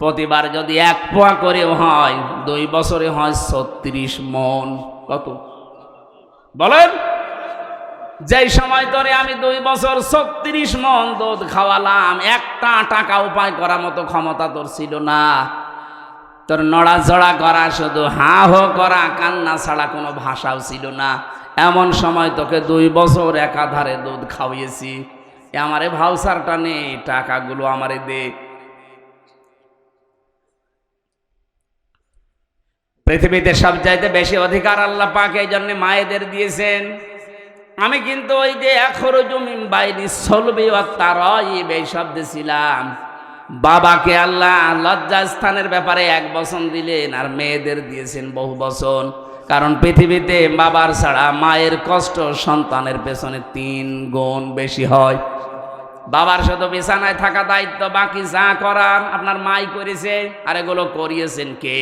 প্রতিবার যদি 1 পোয়া করেও হয়, 2 বছরে হয় 36 মণ। কত বলেন? যেই সময় ধরে আমি 2 বছর 36 মণ দুধ খাওয়ালাম, 1টা টাকা উপায় করার মতো ক্ষমতা তোর ছিল না। তোর নড়াচড়া করা, শুধু হা হো করা, কান্না ছাড়া কোনো ভাষাও ছিল না। এমন সময় তোকে 2 বছর একাধারে দুধ খাওয়িয়েছি। আমারে ভাউচারটা নে, টাকাগুলো আমারে দে। পৃথিবীতে সবচাইতে বেশি অধিকার আল্লাহ পাক এই জন্য মায়েদের দিয়েছেন। আমি কিন্তু ওই যে আখরুজু মিন বাইনি সলবি ওয়াত তারাইব এই শব্দ ছিলাম। বাবাকে আল্লাহ লজ্জাস্থানের ব্যাপারে 1 বচন দিলেন, আর মেয়েদের দিয়েছেন বহু বচন। কারণ পৃথিবীতে বাবার ছাড়া মায়ের কষ্ট সন্তানের পেছনে 3 গুণ বেশি হয়। বাবার শুধু বিছানায় থাকা দায়িত্ব, বাকি যা করার আপনার মাই করেছে, আর এগুলো করিয়েছেন কে?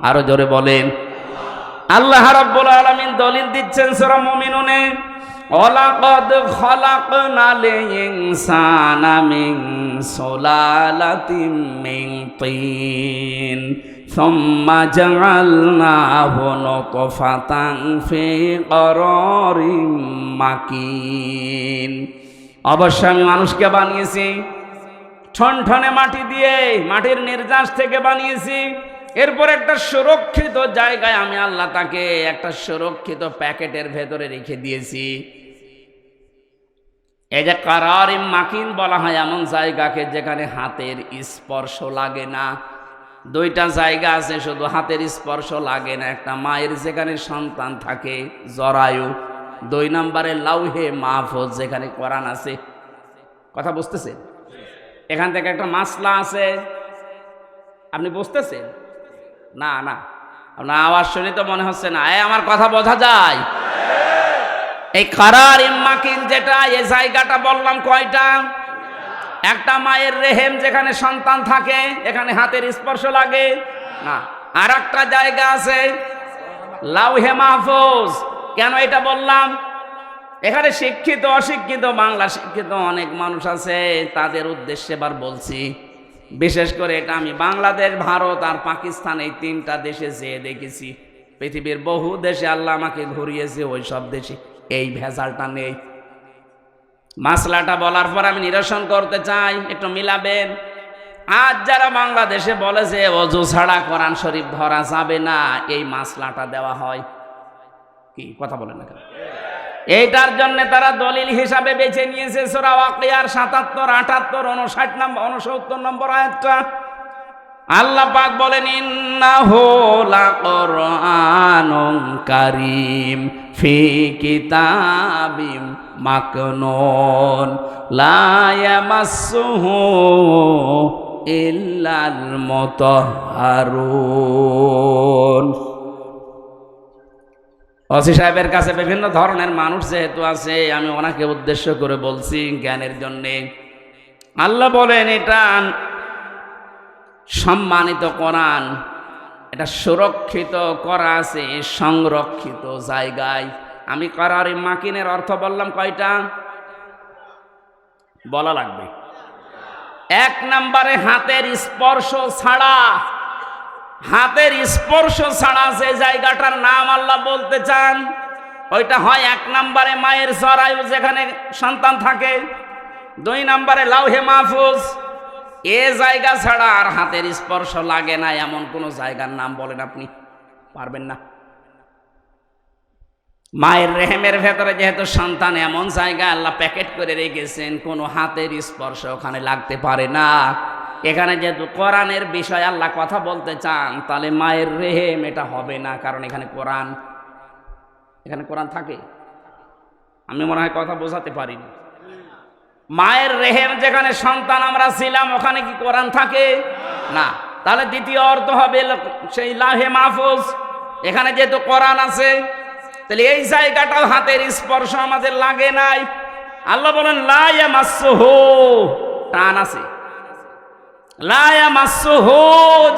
আরো জোরে বলেন। আল্লাহ রাব্বুল আলামিন দলিল দিচ্ছেন সূরা মুমিনুনে, ওয়ালাকাদ খালাকনাল ইনসানা মিন সুলালাতিন মিন তিন সুম্মা জাআলনাহু নুতফাতান ফি করারিম মাকিন। অবশ্য আমি মানুষকে বানিয়েছি ঠনঠনে মাটি দিয়ে, মাটির নির্যাস থেকে বানিয়েছি। এরপর একটা সুরক্ষিত জায়গায় আমি আল্লাহ তাকে একটা সুরক্ষিত প্যাকেটের ভেতরে রেখে দিয়েছি। এই যে কারারিম মাকিন বলা হয় এমন জায়গাকে যেখানে হাতের স্পর্শ লাগে না। 2টা জায়গা আছে শুধু হাতের স্পর্শ লাগে না। একটা মায়ের যেখানে সন্তান থাকে জরায়ু, 2 নম্বরে লাউহে মাহফুজ যেখানে কোরআন আছে। কথা বুঝতেছেন? এখান থেকে একটা মাসলা আছে, আপনি বুঝতেছেন? না না, আপনার আওয়াজ শুনে তো মনে হচ্ছে না আমার কথা বোঝা যায়। এই কারারিম মাকিন যেটা, এই জায়গাটা বললাম কয়টা? একটা মায়ের রেহেম যেখানে সন্তান থাকে, এখানে হাতের স্পর্শ লাগে না। আর একটা জায়গা আছে লাউহে মাহফুজ। কেন এটা বললাম? এখানে শিক্ষিত অশিক্ষিত, বাংলা শিক্ষিত অনেক মানুষ আছে, তাদের উদ্দেশ্যে এবার বলছি। বিশেষ করে এটা আমি বাংলাদেশ, ভারত আর পাকিস্তান এই 3টা দেশে যেয়ে দেখেছি। পৃথিবীর বহু দেশে আল্লাহ আমাকে ঘুরিয়েছে, ওই সব দেশে এই ভেজালটা নেই। মাসলাটা বলার পর আমি নিরসন করতে চাই, একটু মিলাবেন। আজ যারা বাংলাদেশে বলে যে ওযু ছাড়া কোরআন শরীফ ধরা যাবে না, এই মাসলাটা দেওয়া হয় কি? কথা বলেন না কেন? এইটার জন্য তারা দলিল হিসাবে বেছে নিয়েছে সূরা ওয়াকিয়ার 77, 78, 59, 69 নম্বর আয়াতটা। আল্লাহ পাক বলেন, ইন্নাহু লাকুরআনুন কারীম ফি কিতাবিম মাকনুন লা ইয়ামাসসুহু ইল্লাল মুতাহহারুন। ওসি সাহেবের কাছে বিভিন্ন ধরনের মানুষ যেহেতু আছে, আমি ওনাকে উদ্দেশ্য করে বলছি জ্ঞানের জন্যে। আল্লাহ বলেন এটা সম্মানিত কোরআন, এটা সুরক্ষিত করা আছে সংরক্ষিত জায়গায়। আমি কারারিম মাকিনের অর্থ বললাম কয়টা? বলা লাগবে। 1 নম্বরে হাতের স্পর্শ ছাড়া, হাতের স্পর্শ ছাড়া যে জায়গাটার নাম আল্লাহ বলতে চান, ওইটা হয় 1 নম্বরে মায়ের জরায়ু যেখানে সন্তান থাকে, 2 নম্বরে লাউহে মাহফুজ। এ জায়গা ছাড়া আর হাতের স্পর্শ লাগে না এমন কোন জায়গার নাম বলেন আপনি, পারবেন না। মায়ের রেহেমের ভেতরে যেহেতু সন্তান, এমন জায়গা আল্লাহ প্যাকেট করে রেখেছেন, কোনো হাতের স্পর্শ ওখানে লাগতে পারে না। এখানে যেহেতু কোরআনের বিষয় আল্লাহ কথা বলতে চান, তাহলে মায়ের রেহেম এটা হবে না, কারণ এখানে কোরআন, এখানে কোরআন থাকে। আমি মনে হয় কথা বোঝাতে পারিনি। মায়ের রেহেম যেখানে সন্তান আমরা ছিলাম, ওখানে কি কোরআন থাকে? না। তাহলে দ্বিতীয় অর্থ হবে সেই লাউহে মাহফুজ, এখানে যেহেতু কোরআন আছে, তাহলে এই জায়গাটাও হাতের স্পর্শ আমাদের লাগে নাই। আল্লাহ বলেন লা ইয়ামাসসুহু, টান আছে, লা ইয়ামাসসুহু।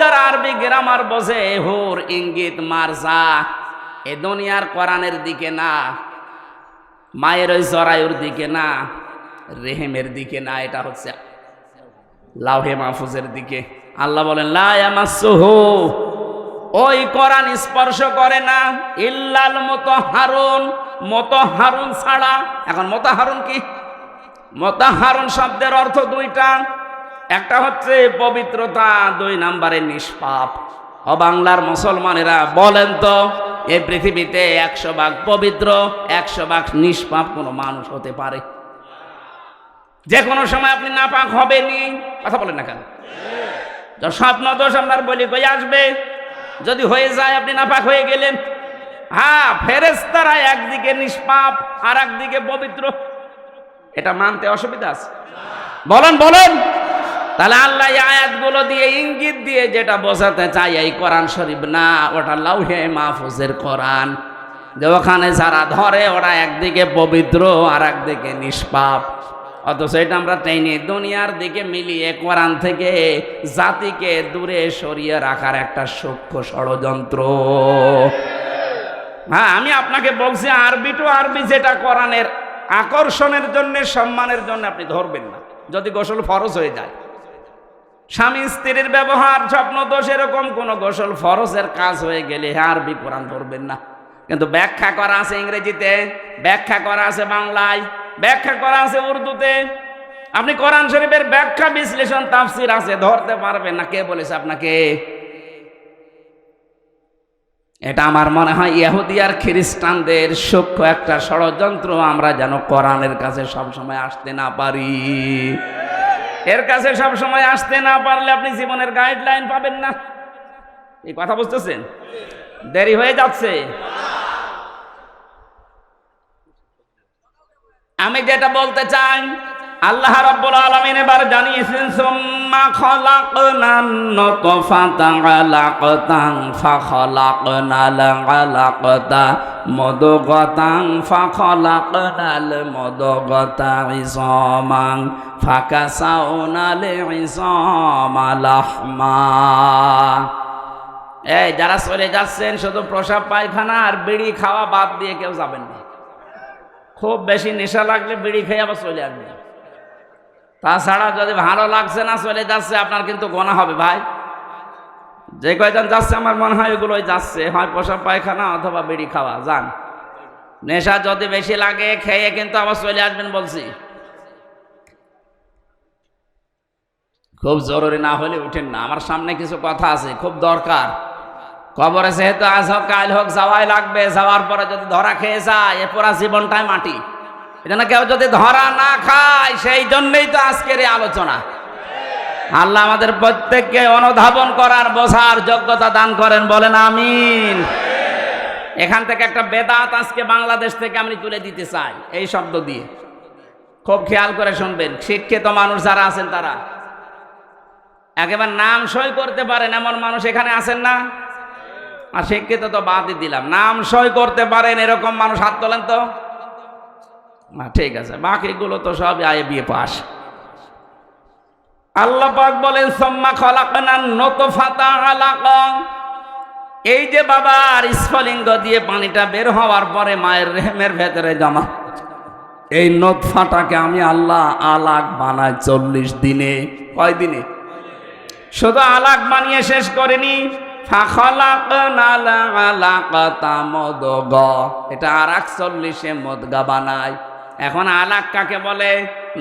যারা আরবি গ্রামার বোঝে, হুর ইঙ্গিত মারজা, এ দুনিয়ার কোরআনের দিকে না, মায়ের ওই জরায়ুর দিকে না, রেহেমের দিকে না, এটা হচ্ছে লাউহে মাহফুজের দিকে। আল্লাহ বলেন লা ইয়ামাসসুহু, ওই কোরআন স্পর্শ করে না, ইল্লাল মুতাহহারুন, মুতাহহারুন ছাড়া। এখন মুতাহহারুন কি? মুতাহহারুন শব্দের অর্থ 2টা, একটা হচ্ছে পবিত্রতা, 2 নম্বরে নিষ্পাপ। ও বাংলার মুসলমানেরা বলেন তো, এই পৃথিবীতে 100 ভাগ পবিত্র 100 ভাগ নিষ্পাপ কোনো মানুষ হতে পারে? যে কোনো সময় আপনি নাপাক হবেনি। কথা বলেন না কেন? স্বপ্ন দোষ আপনার বলি কই আসবে? যদি হয়ে যায় আপনি নাপাক হয়ে গেলেন। হ্যাঁ, ফেরেশতারা একদিকে নিষ্পাপ আর একদিকে পবিত্র, এটা মানতে অসুবিধা আছে? বলেন বলেন। তাহলে আল্লাহ এই আয়াতগুলো দিয়ে ইঙ্গিত দিয়ে যেটা বোঝাতে চাই, এই কোরআন শরীফ না, ওটা লাউহে মাহফুজের কোরআন, যে ওখানে যারা ধরে ওরা একদিকে পবিত্র আর একদিকে নিষ্পাপ। অথচ এটা আমরা টেনে দুনিয়ার দিকে মিলিয়ে কোরআন থেকে জাতিকে দূরে সরিয়ে রাখার একটা সূক্ষ্ম ষড়যন্ত্র। হ্যাঁ, আমি আপনাকে বলছি আরবি টু আরবি যেটা কোরআনের আকর্ষণের জন্য, সম্মানের জন্য আপনি ধরবেন না। যদি গোসল ফরজ হয়ে যায়, স্বামী স্ত্রীর ব্যবহার স্বপ্ন দোষ, এরকম কোন গোসল ফরজের কাজ হয়ে গেলে আরবি কোরআন ধরবেন না। কিন্তু ব্যাখ্যা করা আছে ইংরেজিতে, ব্যাখ্যা করা আছে বাংলায়, ব্যাখ্যা করা আছে উর্দুতে। আপনি কোরআন শরীফের ব্যাখ্যা বিশ্লেষণ তাফসির আছে, ধরতে পারবেন না। কে বলেছে আপনাকে? এটা আমার মনে হয় ইহুদি আর খ্রিস্টানদের সূক্ষ্ম একটা ষড়যন্ত্র, আমরা যেন কোরআনের কাছে সবসময় আসতে না পারি। এর কাছে সবসময় আসতে না পারলে আপনি জীবনের গাইডলাইন পাবেন না। এই কথা বুঝতেছেন? দেরি হয়ে যাচ্ছে। আমি যেটা বলতে চাই, আল্লাহ রাব্বুল আলামিন এবার জানিয়েছেন, সুম্মা খালাকনান নুতফাতা আলাকাতান ফাখালাকনাল আলাকাতা মুদগাতান ফাখালাকনাল মুদগাতা ইযামান ফাকাসাউনাল ইযামা লাহমা। এই যারা চলে যাচ্ছেন শুধু প্রসাব পায়খানা আর বিড়ি খাওয়া বাদ দিয়ে কেউ যাবেন না। খুব বেশি নেশা লাগলে বিড়ি খেয়ে আবার চলে আসবে। তাছাড়া যদি ভালো লাগছে না চলে যাচ্ছে, আপনার কিন্তু গোনা হবে ভাই। যে কয়জন যাচ্ছে আমার মনে হয় এগুলোই যাচ্ছে, হয় প্রসাব পায়খানা অথবা বিড়ি খাওয়া। যান, নেশা যদি বেশি লাগে খেয়ে কিন্তু আবার চলে আসবেন বলছি। খুব জরুরি না হলে উঠেন না। আমার সামনে কিছু কথা আছে, খুব দরকার। কবরে যেহেতু আজ হোক কাল হোক যাওয়াই লাগবে। যাওয়ার পরে যদি ধরা খেয়ে যায়, এ পুরা জীবনটাই মাটি। এজন্য কেউ যদি ধরা না খায়, সেই জন্যই তো আজকের এই আলোচনা। আল্লাহ আমাদের প্রত্যেককে অনুধাবন করার, বোঝার যোগ্যতা দান করেন, বলেন আমিন। এখান থেকে একটা বেদাত আজকে বাংলাদেশ থেকে আমি তুলে দিতে চাই এই শব্দ দিয়ে। খুব খেয়াল করে শুনবেন। শিক্ষিত মানুষ যারা আছেন তারা একেবারে নাম সই করতে পারেন এমন মানুষ এখানে আছেন না? আর শিক্ষিত তো বাদই দিলাম, নাম সই করতে পারেন এরকম মানুষ হাত তোলেন তো। ঠিক আছে, বাকিগুলো তো সব আয়ে বিয়ে পাস। আল্লাহ পাক বলেন, সুম্মা খালাকনান নুতফাতা আলাকা। এই যে বাবার স্ফলিঙ্গ দিয়ে পানিটা বের হওয়ার পরে মায়ের রেহেমের ভেতরে জমা, এই নুতফাটাকে আমি আল্লাহ আলাক বানাই 40 দিনে। কয় দিনে? শুধু আলাক বানিয়ে শেষ করেনি, ফাখালাকনাল আলাকাতা মুদগা, এটা আর 41 মুদগা বানায়। এখন আলাক কাকে বলে,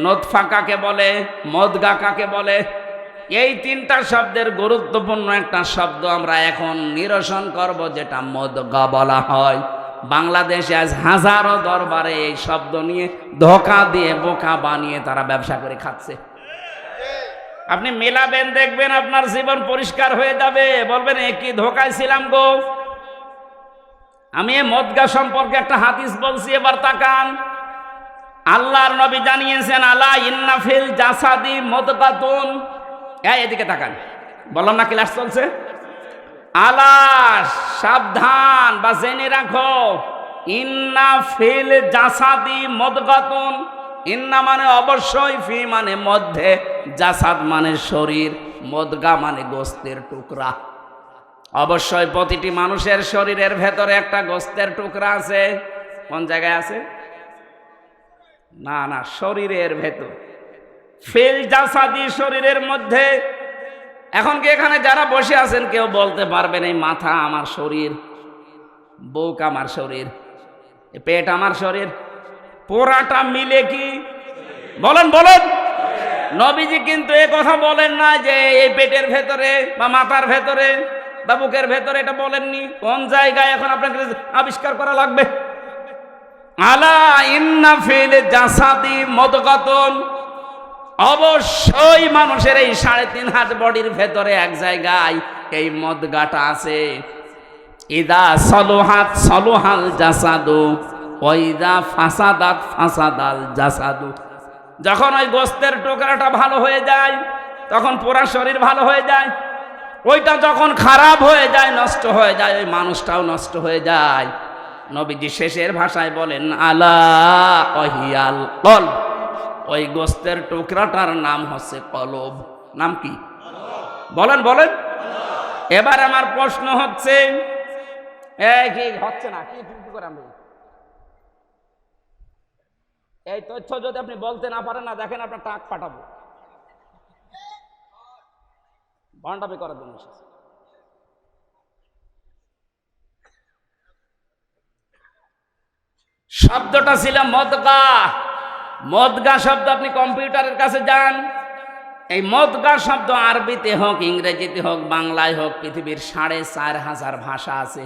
নুতফা কাকে বলে, মুদগা কাকে বলে? এই তিনটা শব্দের গুরুত্বপূর্ণ একটা শব্দ আমরা এখন নিরসন করব, যেটা মুদগা বলা হয়। বাংলাদেশে আজ হাজারো দরবারে এই শব্দ নিয়ে ধোঁকা দিয়ে বোকা বানিয়ে তারা ব্যবসা করে খাচ্ছে। আপনি মেলাবেন, দেখবেন আপনার জীবন পরিষ্কার হয়ে যাবে। বলবেন এ কি ধোঁকায় ছিলাম গো। আমি এই মুদগা সম্পর্কে একটা হাদিস বলছি, এবার তাকান। আল্লাহর নবী জানিয়েছেন, আলা ইন্না ফিল জাসাদি মুদগাতুন। এদিকে তাকান, বললাম না ক্লাস চলছে। আলা, সাবধান বা জেনে রাখো, ইন্না ফিল জাসাদি মুদগাতুন। ইন্না মানে অবশ্যই, ফি মানে মধ্যে, জাসাদ মানে শরীর, মুদগা মানে গোস্তের টুকরা। অবশ্যই প্রতিটি মানুষের শরীরের ভেতরে একটা গোস্তের টুকরা আছে। কোন জায়গায় আছে? না না, শরীরের ভেতর। ফিল জাসাদি, শরীরের মধ্যে। এখন কি এখানে যারা বসে আছেন কেউ বলতে পারবেন এই মাথা আমার শরীর, বুক আমার শরীর, পেট আমার শরীর? পুরাটা মিলে কি? বলেন বলেন। নবীজি কিন্তু এ কথা বলেন না যে এই পেটের ভেতরে বা মাথার ভেতরে বা বুকের ভেতরে, এটা বলেননি। কোন জায়গায় এখন আপনাকে আবিষ্কার করা লাগবে। আলা ইন্না ফিল জাসাদি মুদগাতুন, অবশ্যই মানুষের এই 3.5 হাত বডির ভেতরে এক জায়গায় এই মদগাটা আছে। ইদা সলোহাত সলোহাল জাসাদু ও ইদা ফাসাদাত ফাসাদাল জাসাদু। যখন ওই গোস্তের টুকরাটা ভালো হয়ে যায় তখন পুরা শরীর ভালো হয়ে যায়। ওইটা যখন খারাপ হয়ে যায়, নষ্ট হয়ে যায়, ওই মানুষটাও নষ্ট হয়ে যায়। নবীজি শেষের ভাষায় বলেন আলা ওয়াহিয়াল কলব, ওই গোস্তের টুকরাটার নাম হচ্ছে কলব। নাম কি? বলেন বলেন। এবার আমার প্রশ্ন হচ্ছে, কি হচ্ছে না, কি করে আমি এই তথ্য যদি আপনি বলতে না পারেন না, দেখেন আপনার টাক পাঠাবো, ভণ্ডামি করার জন্য। শব্দটা ছিল মদগা। মদগা শব্দ আপনি কম্পিউটারের কাছে যান, এই মদগা শব্দ আরবিতে হোক, ইংরেজিতে হোক, বাংলায় হোক, পৃথিবীর 4,500 ভাষা আছে।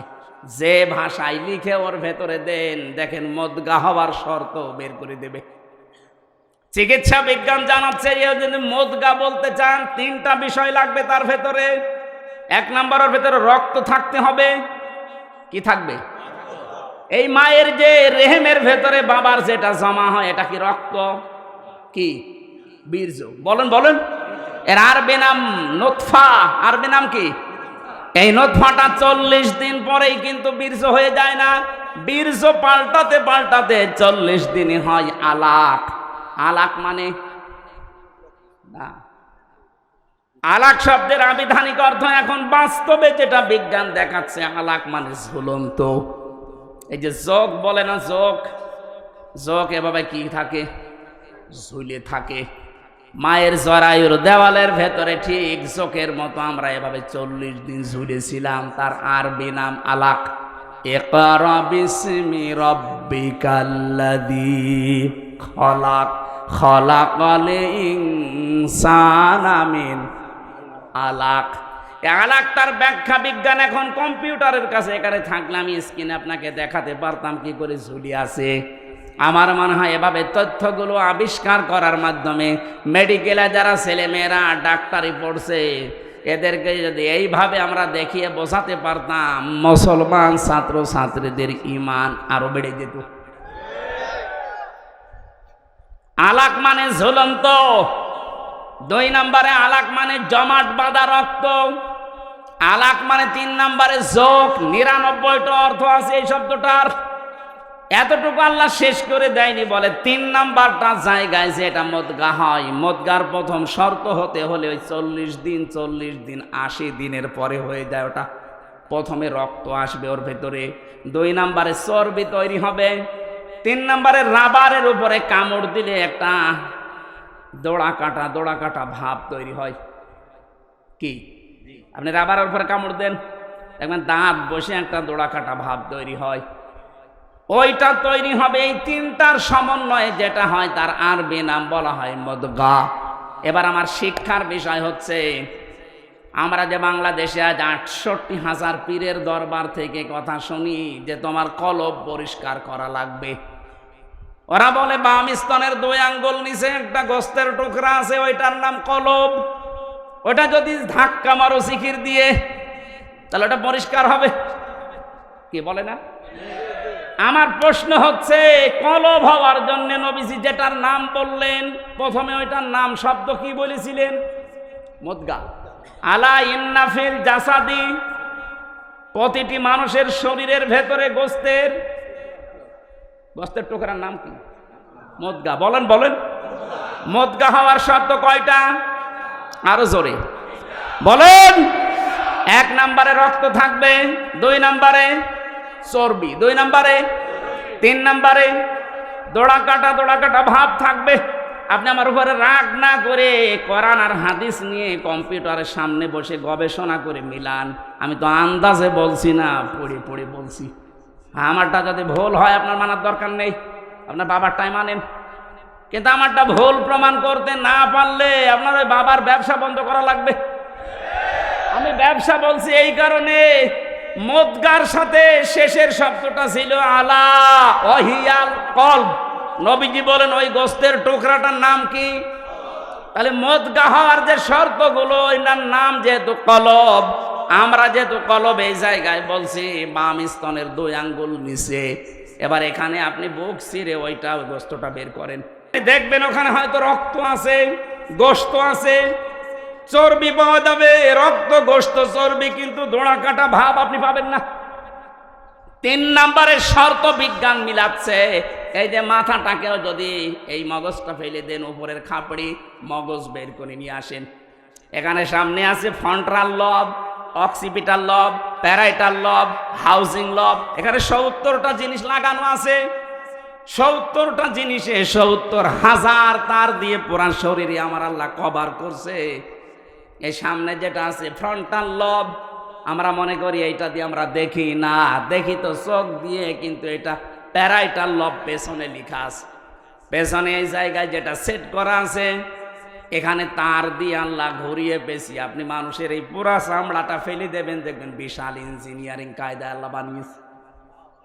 যে ভাষায় লিখে ওর ভেতরে দেন, দেখেন মদগা হওয়ার শর্ত বের করে দেবে। চিকিৎসা বিজ্ঞান জানাচ্ছে যদি মদগা বলতে চান 3টা বিষয় লাগবে তার ভেতরে। 1 নম্বরের ভেতরে রক্ত থাকতে হবে। কি থাকবে? এই মায়ের যে রেহেমের ভেতরে বাবার যেটা জমা হয়, এটা কি রক্ত? কি? বীর্য। বলেন বলেন। এর আরবি নাম নুতফা। আরবি নাম কি? এই নুতফাটা 40 দিন পরেই কিন্তু বীর্য হয়ে যায় না, বীর্য পাল্টাতে পাল্টাতে 40 দিনে হয় আলাক। আলাক মানে না, আলাক শব্দের আবিধানিক অর্থ এখন বাস্তবে যেটা বিজ্ঞান দেখাচ্ছে, আলাক মানে ঝুলন্ত। এই যে যোগ বলে না, যোগ, যোগ এভাবে কি থাকে? ঝুলে থাকে। মায়ের জরায়ুর দেওয়ালের ভেতরে ঠিক চোখের মতো আমরা এভাবে 40 দিন ঝুলেছিলাম। তার আরবি নাম আলাক। ইকরা বিসমি রাব্বিকাল্লাযী খলাক খলাকাল ইনসানা মিন আলাক। আলাকটার ব্যাখ্যা বিজ্ঞান এখন কম্পিউটারের কাছে। এখানে থাকলে আমি স্ক্রিনে আপনাকে দেখাতে পারতাম কি করে ঝুলি আছে। আমার মনে হয় এভাবে তথ্যগুলো আবিষ্কার করার মাধ্যমে মেডিকেলে যারা ছেলেমেয়েরা ডাক্তারি পড়ছে, এদেরকে যদি এইভাবে আমরা দেখিয়ে বোঝাতে পারতাম, মুসলমান ছাত্র ছাত্রীদের ঈমান আরো বেড়ে যেত। আলাক মানে ঝুলন্ত। 2 নম্বরে আলাক মানে জমাট বাঁধা রক্ত। আলাক মানে 3 নম্বরে যোগ। 99টা অর্থ আছে এই শব্দটার। এতটুকু আল্লাহ শেষ করে দেয়নি, বলে 3 নাম্বারটা জায়গায় যে এটা মদগা হয়। মদগার প্রথম শর্ত হতে হলে ওই 40 দিন 80 দিনের পরে হয়ে যায় ওটা। প্রথমে রক্ত আসবে ওর ভেতরে, 2 নম্বরে চর্বি তৈরি হবে, 3 নম্বরে রাবারের উপরে কামড় দিলে একটা দোড়া কাটা ভাব তৈরি হয়। কি? আপনি রাবারের উপরে কামড় দেন, দেখবেন দাঁত বসে একটা দোড়া কাটা ভাব তৈরি হয়। ওইটা তৈরি হবে এই 3টার সমন্বয়ে যেটা হয়, তার আরবি নাম বলা হয় মদগা। এবার আমার শিক্ষার বিষয় হচ্ছে, আমরা যে বাংলাদেশে আজ 68,000 পীরের দরবার থেকে কথা শুনি যে তোমার কলব পরিষ্কার করা লাগবে। ওরা বলে বাম স্তনের 2 আঙ্গুল নিচে একটা গোস্তের টুকরা আছে, ওইটার নাম কলব। ওটা যদি ধাক্কা মারো শিখির দিয়ে, তাহলে ওটা পরিষ্কার হবে। কি বলে না? আমার প্রশ্ন হচ্ছে, কলব হওয়ার জন্য নবীজি যেটার নাম বললেন, প্রথমে ওইটার নাম শব্দ কি বলেছিলেন? মদগা। আলা ইন্না ফিল জাসাদি, প্রতিটি মানুষের শরীরের ভেতরে গোস্তের টুকরার নাম কি? মদগা। বলেন বলেন। মদগা হওয়ার শর্ত কয়টা? আরো জোরে বলেন। 1 নম্বরে রক্ত থাকবে, 2 নম্বরে চর্বি, 2 নম্বরে, 3 নম্বরে দোড়া কাটা ভাব থাকবে। আপনি আমার উপরে রাগ না করে কোরআন আর হাদিস নিয়ে কম্পিউটারের সামনে বসে গবেষণা করে মিলান। আমি তো আন্দাজে বলছি না, পড়ে বলছি। আমারটা যদি ভুল হয় আপনার মানার দরকার নেই, আপনার বাবারটাই মানেন। কিন্তু আমারটা ভুল প্রমাণ করতে না পারলে আপনার ওই বাবার ব্যবসা বন্ধ করা লাগবে। আমি ব্যবসা বলছি এই কারণে, মদগার সাথে শেষের শব্দটা ছিল আলা ওয়াহিয়াল কলব। নবীজি বলেন ওই গোস্তের টুকরাটার নাম কি? তাহলে মদগা হওয়ার যে শর্তগুলো, এটার নাম যেহেতু কলব, আমরা যেহেতু কলব এই জায়গায় বলছি বাম স্তনের 2 আঙ্গুল নিচে, এবার এখানে আপনি বুক ছিঁড়ে ওইটা গোস্তটা বের করেন, দেখবেন ওখানে হয়তো রক্ত আছে, গোস্ত আছে, চর্বি পাওয়া যাবে, রক্ত গোস্ত চর্বি, কিন্তু দোড়া কাটা ভাব আপনি পাবেন না। 3 নম্বরের শর্ত বিজ্ঞান মিলাচ্ছে, এই যে মাথাটাকেও যদি এই মগজটা ফেলে দেন, উপরের খাপড়ি মগজ বের করে নিয়ে আসেন। এখানে সামনে আছে ফ্রন্টাল লব, অক্সিপিটাল লব, প্যারাইটাল লব, হাউজিং লব, এখানে 70টা জিনিস লাগানো আছে। 70টা জিনিসে 70,000 তার দিয়ে পুরা শরীরে আমার আল্লাহ কভার করছে। এই সামনে যেটা আছে ফ্রন্টাল লব, আমরা মনে করি এইটা দিয়ে আমরা দেখি না, দেখি তো চোখ দিয়ে, কিন্তু এটা প্যারাইটাল লব পেছনে লেখা আছে। পেছনে এই জায়গায় যেটা সেট করা আছে, এখানে তার দিয়ে আল্লাহ ঘুরিয়ে পেছি, আপনি মানুষের এই পুরা চামড়াটা ফেলে দেবেন, দেখবেন বিশাল ইঞ্জিনিয়ারিং কায়দা আল্লাহ বানিয়েছে।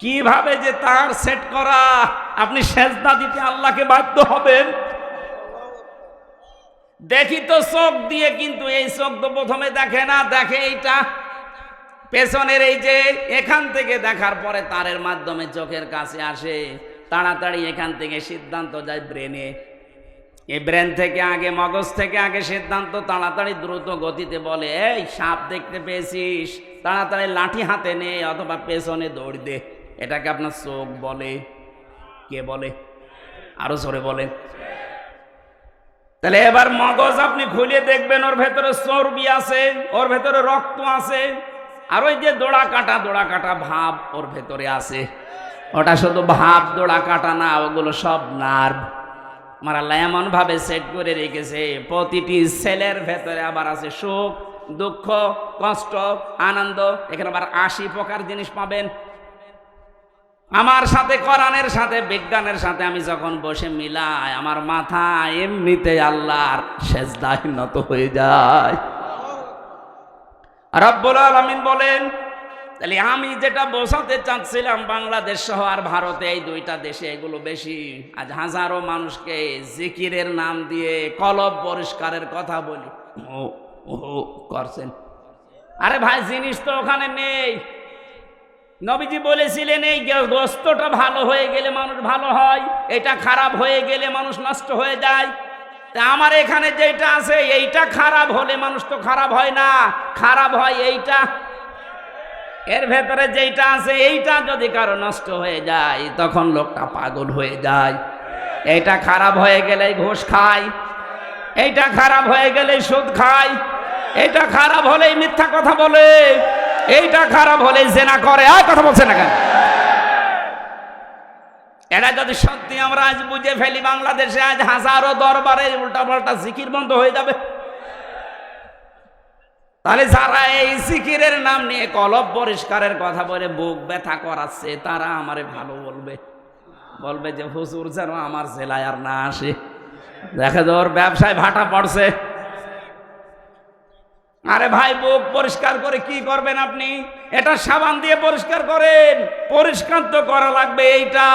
কিভাবে যে তার সেট করা, আপনি সেজদা দিতে আল্লাহকে বাধ্য হবেন। দেখি তো চোখ দিয়ে, কিন্তু এই চোখ তো প্রথমে দেখে না, দেখে এইটা পেছনের এই যে এখান থেকে দেখার পরে তারের মাধ্যমে চোখের কাছে আসে, তাড়াতাড়ি এখান থেকে সিদ্ধান্ত যায় ব্রেনে, এই ব্রেন থেকে আগে, মগজ থেকে আগে সিদ্ধান্ত তাড়াতাড়ি দ্রুত গতিতে বলে, এই সাপ দেখতে পেয়েছিস, তাড়াতাড়ি লাঠি হাতে নে অথবা পেছনে দৌড় দে। এটাকে আপনার চোখ বলে। কে বলে? আরো জোরে বলেন। তাহলে এবার মগজ আপনি খুলে দেখবেন, ওর ভেতরে চর্বি আছে, ওর ভেতরে রক্ত আছে, আর ওই যে দোড়া কাটা ভাব ওর ভেতরে আছে। ওটা শুধু ভাব, দোড়া কাটা না, ওগুলো সব নার্ভ। আমার আল্লাহ এমন ভাবে সেট করে রেখেছে, প্রতিটি সেলের ভেতরে আবার আছে সুখ, দুঃখ, কষ্ট, আনন্দ। এখানে আবার 80 প্রকার জিনিস পাবেন। আমার সাথে, কোরআনের সাথে, বিজ্ঞানের সাথে আমি যখন বসে মিলাই, আমার মাথা এমনিতে আল্লাহর সেজদায় নত হয়ে যায়। রব্বুল আলামিন বলেন, তাহলে আমি যেটা বোঝাতে চাচ্ছিলাম, বাংলাদেশ সহ আর ভারতে, এই 2টা দেশে এগুলো বেশি। আজ হাজারো মানুষকে জিকিরের নাম দিয়ে কলব পরিষ্কারের কথা বলি, ও করছেন। আরে ভাই, জিনিস তো ওখানে নেই। নবীজি বলেছিলেন, এই গোস্তটা ভালো হয়ে গেলে মানুষ ভালো হয়, এটা খারাপ হয়ে গেলে মানুষ নষ্ট হয়ে যায়। তা আমার এখানে যেটা আছে, এইটা খারাপ হলে মানুষ তো খারাপ হয় না, খারাপ হয় এইটা। এর ভেতরে যেটা আছে, এইটা যদি কারো নষ্ট হয়ে যায়, তখন লোকটা পাগল হয়ে যায়। এইটা খারাপ হয়ে গেলে ঘুষ খায়, এইটা খারাপ হয়ে গেলে সুদ খায়, এইটা খারাপ হলেই মিথ্যা কথা বলে, এইটা খারাপ হলে জেনা করে। আর কথা বলছে না কেন? এটা যদি সত্যি আমরা আজ বুঝে ফেলি, বাংলাদেশে আজ হাজারো দরবারে উল্টাপাল্টা জিকির বন্ধ হয়ে যাবে। তাহলে যারা এই জিকিরের নাম নিয়ে কলব পরিষ্কারের কথা বলে বুক ব্যথা করাচ্ছে, তারা আমারে ভালো বলবে যে হুজুর যেন আমার জেলায় আর না আসে, দেখে তো ওর ব্যবসায় ভাটা পড়ছে। আরে ভাই, বুক পরিষ্কার করে কি করবেন আপনি? এটা সাবান দিয়ে পরিষ্কার করেন, পরিষ্কার তো করা লাগবে। এইটা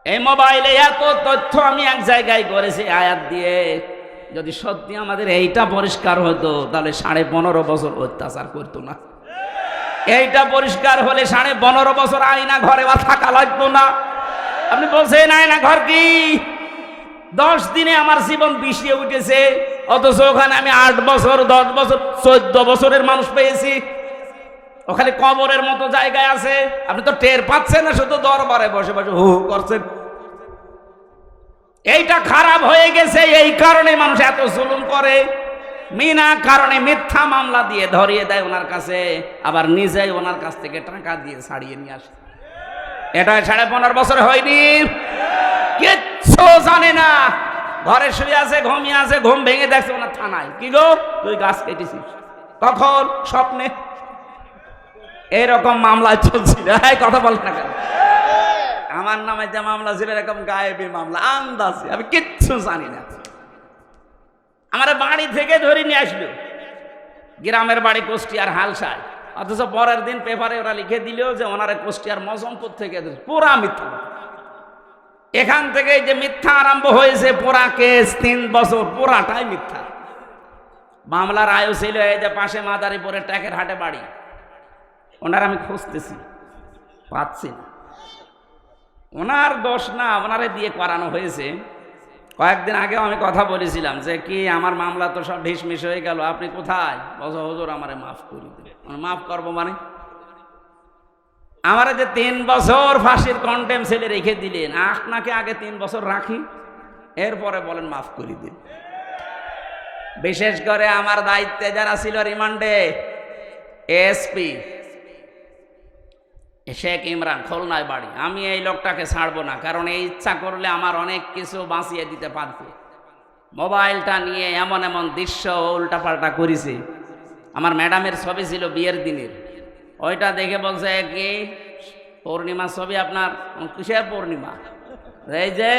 এই মোবাইলে এত তথ্য আমি এক জায়গায় করেছি আয়াত দিয়ে, যদি সত্যি আমাদের এইটা পরিষ্কার হতো, তাহলে 15.5 বছর অত্যাচার করতো না। এইটা পরিষ্কার হলে 15.5 বছর আয়না ঘরে বা থাকা লাগতো না। আপনি বলছেন আয়না ঘর কি? 10 দিনে আমার জীবন বিষিয়ে উঠেছে, অথচ ওখানে আমি 8 বছর, 10 বছর, 14 বছরের মানুষ পেয়েছি। ওখানে কবরের মতো জায়গায় আছে, আপনি তো টের পাচ্ছেন না, শুধু দরবারে বসে বসে হু হু করছেন। এইটা খারাপ হয়ে গেছে, এই কারণে মানুষ এত জুলুম করে। বিনা কারণে মিথ্যা মামলা দিয়ে ধরিয়ে দেয় ওনার কাছে, আবার নিজেই ওনার কাছ থেকে টাকা দিয়ে ছাড়িয়ে নিয়ে আসে। এটা 15.5 বছর হয়নি, কিচ্ছু জানে না, ঘরে শুয়ে আছে, ঘুমিয়ে আছে, ঘুম ভেঙে দেখছে ওনার থানায়, কি গো তুই গাছ কেটেছিস কখন? স্বপ্নে। এইরকম মামলা চলছিল। কথা বল না কেন? আমার নামে যে মামলা ছিল, এরকম গায়েবী মামলা, আন্দাজে, আমি কিচ্ছু জানি না। আমার বাড়ি থেকে ধরে নিয়ে আসলো, গ্রামের বাড়ি কুষ্টিয়ার হালসায়, অথচ পরের দিন পেপারে ওরা লিখে দিল যে ওনারা কুষ্টিয়ার মজমপুর থেকে। পুরা মিথ্যা। এখান থেকে যে মিথ্যা আরম্ভ হয়েছে, পুরা কেস 3 বছর পুরাটাই মিথ্যা। মামলার আয়ু ছিল এই যে পাশে মাদারীপুরের ট্যাকের হাটে বাড়ি, ওনার আমি খুঁজতেছি, পাচ্ছি না। ওনার দোষ না, ওনারে দিয়ে করানো হয়েছে। কয়েকদিন আগেও আমি কথা বলেছিলাম যে কি আমার মামলা তো সব ঢিসমিস হয়ে গেল, আপনি কোথায়? বলছো হুজুর আমারে মাফ করে দিন। মাফ করবো মানে? আমারে যে 3 বছর ফাঁসির কন্টেম ছেলে রেখে দিলেন, আপনাকে আগে 3 বছর রাখি, এরপরে বলেন মাফ করে দিন। বিশেষ করে আমার দায়িত্বে যারা ছিল রিমান্ডে, এসপি শেখ ইমরান, খুলনায় বাড়ি, আমি এই লোকটাকে ছাড়বো না, কারণ এই ইচ্ছা করলে আমার অনেক কিছু বাঁচিয়ে দিতে পারবে। মোবাইলটা নিয়ে এমন এমন দৃশ্য উল্টাপাল্টা করেছে। আমার ম্যাডামের ছবি ছিল বিয়ের দিনের, ওইটা দেখে বলছে কি পূর্ণিমা ছবি আপনার? কিসের পূর্ণিমা? এই যে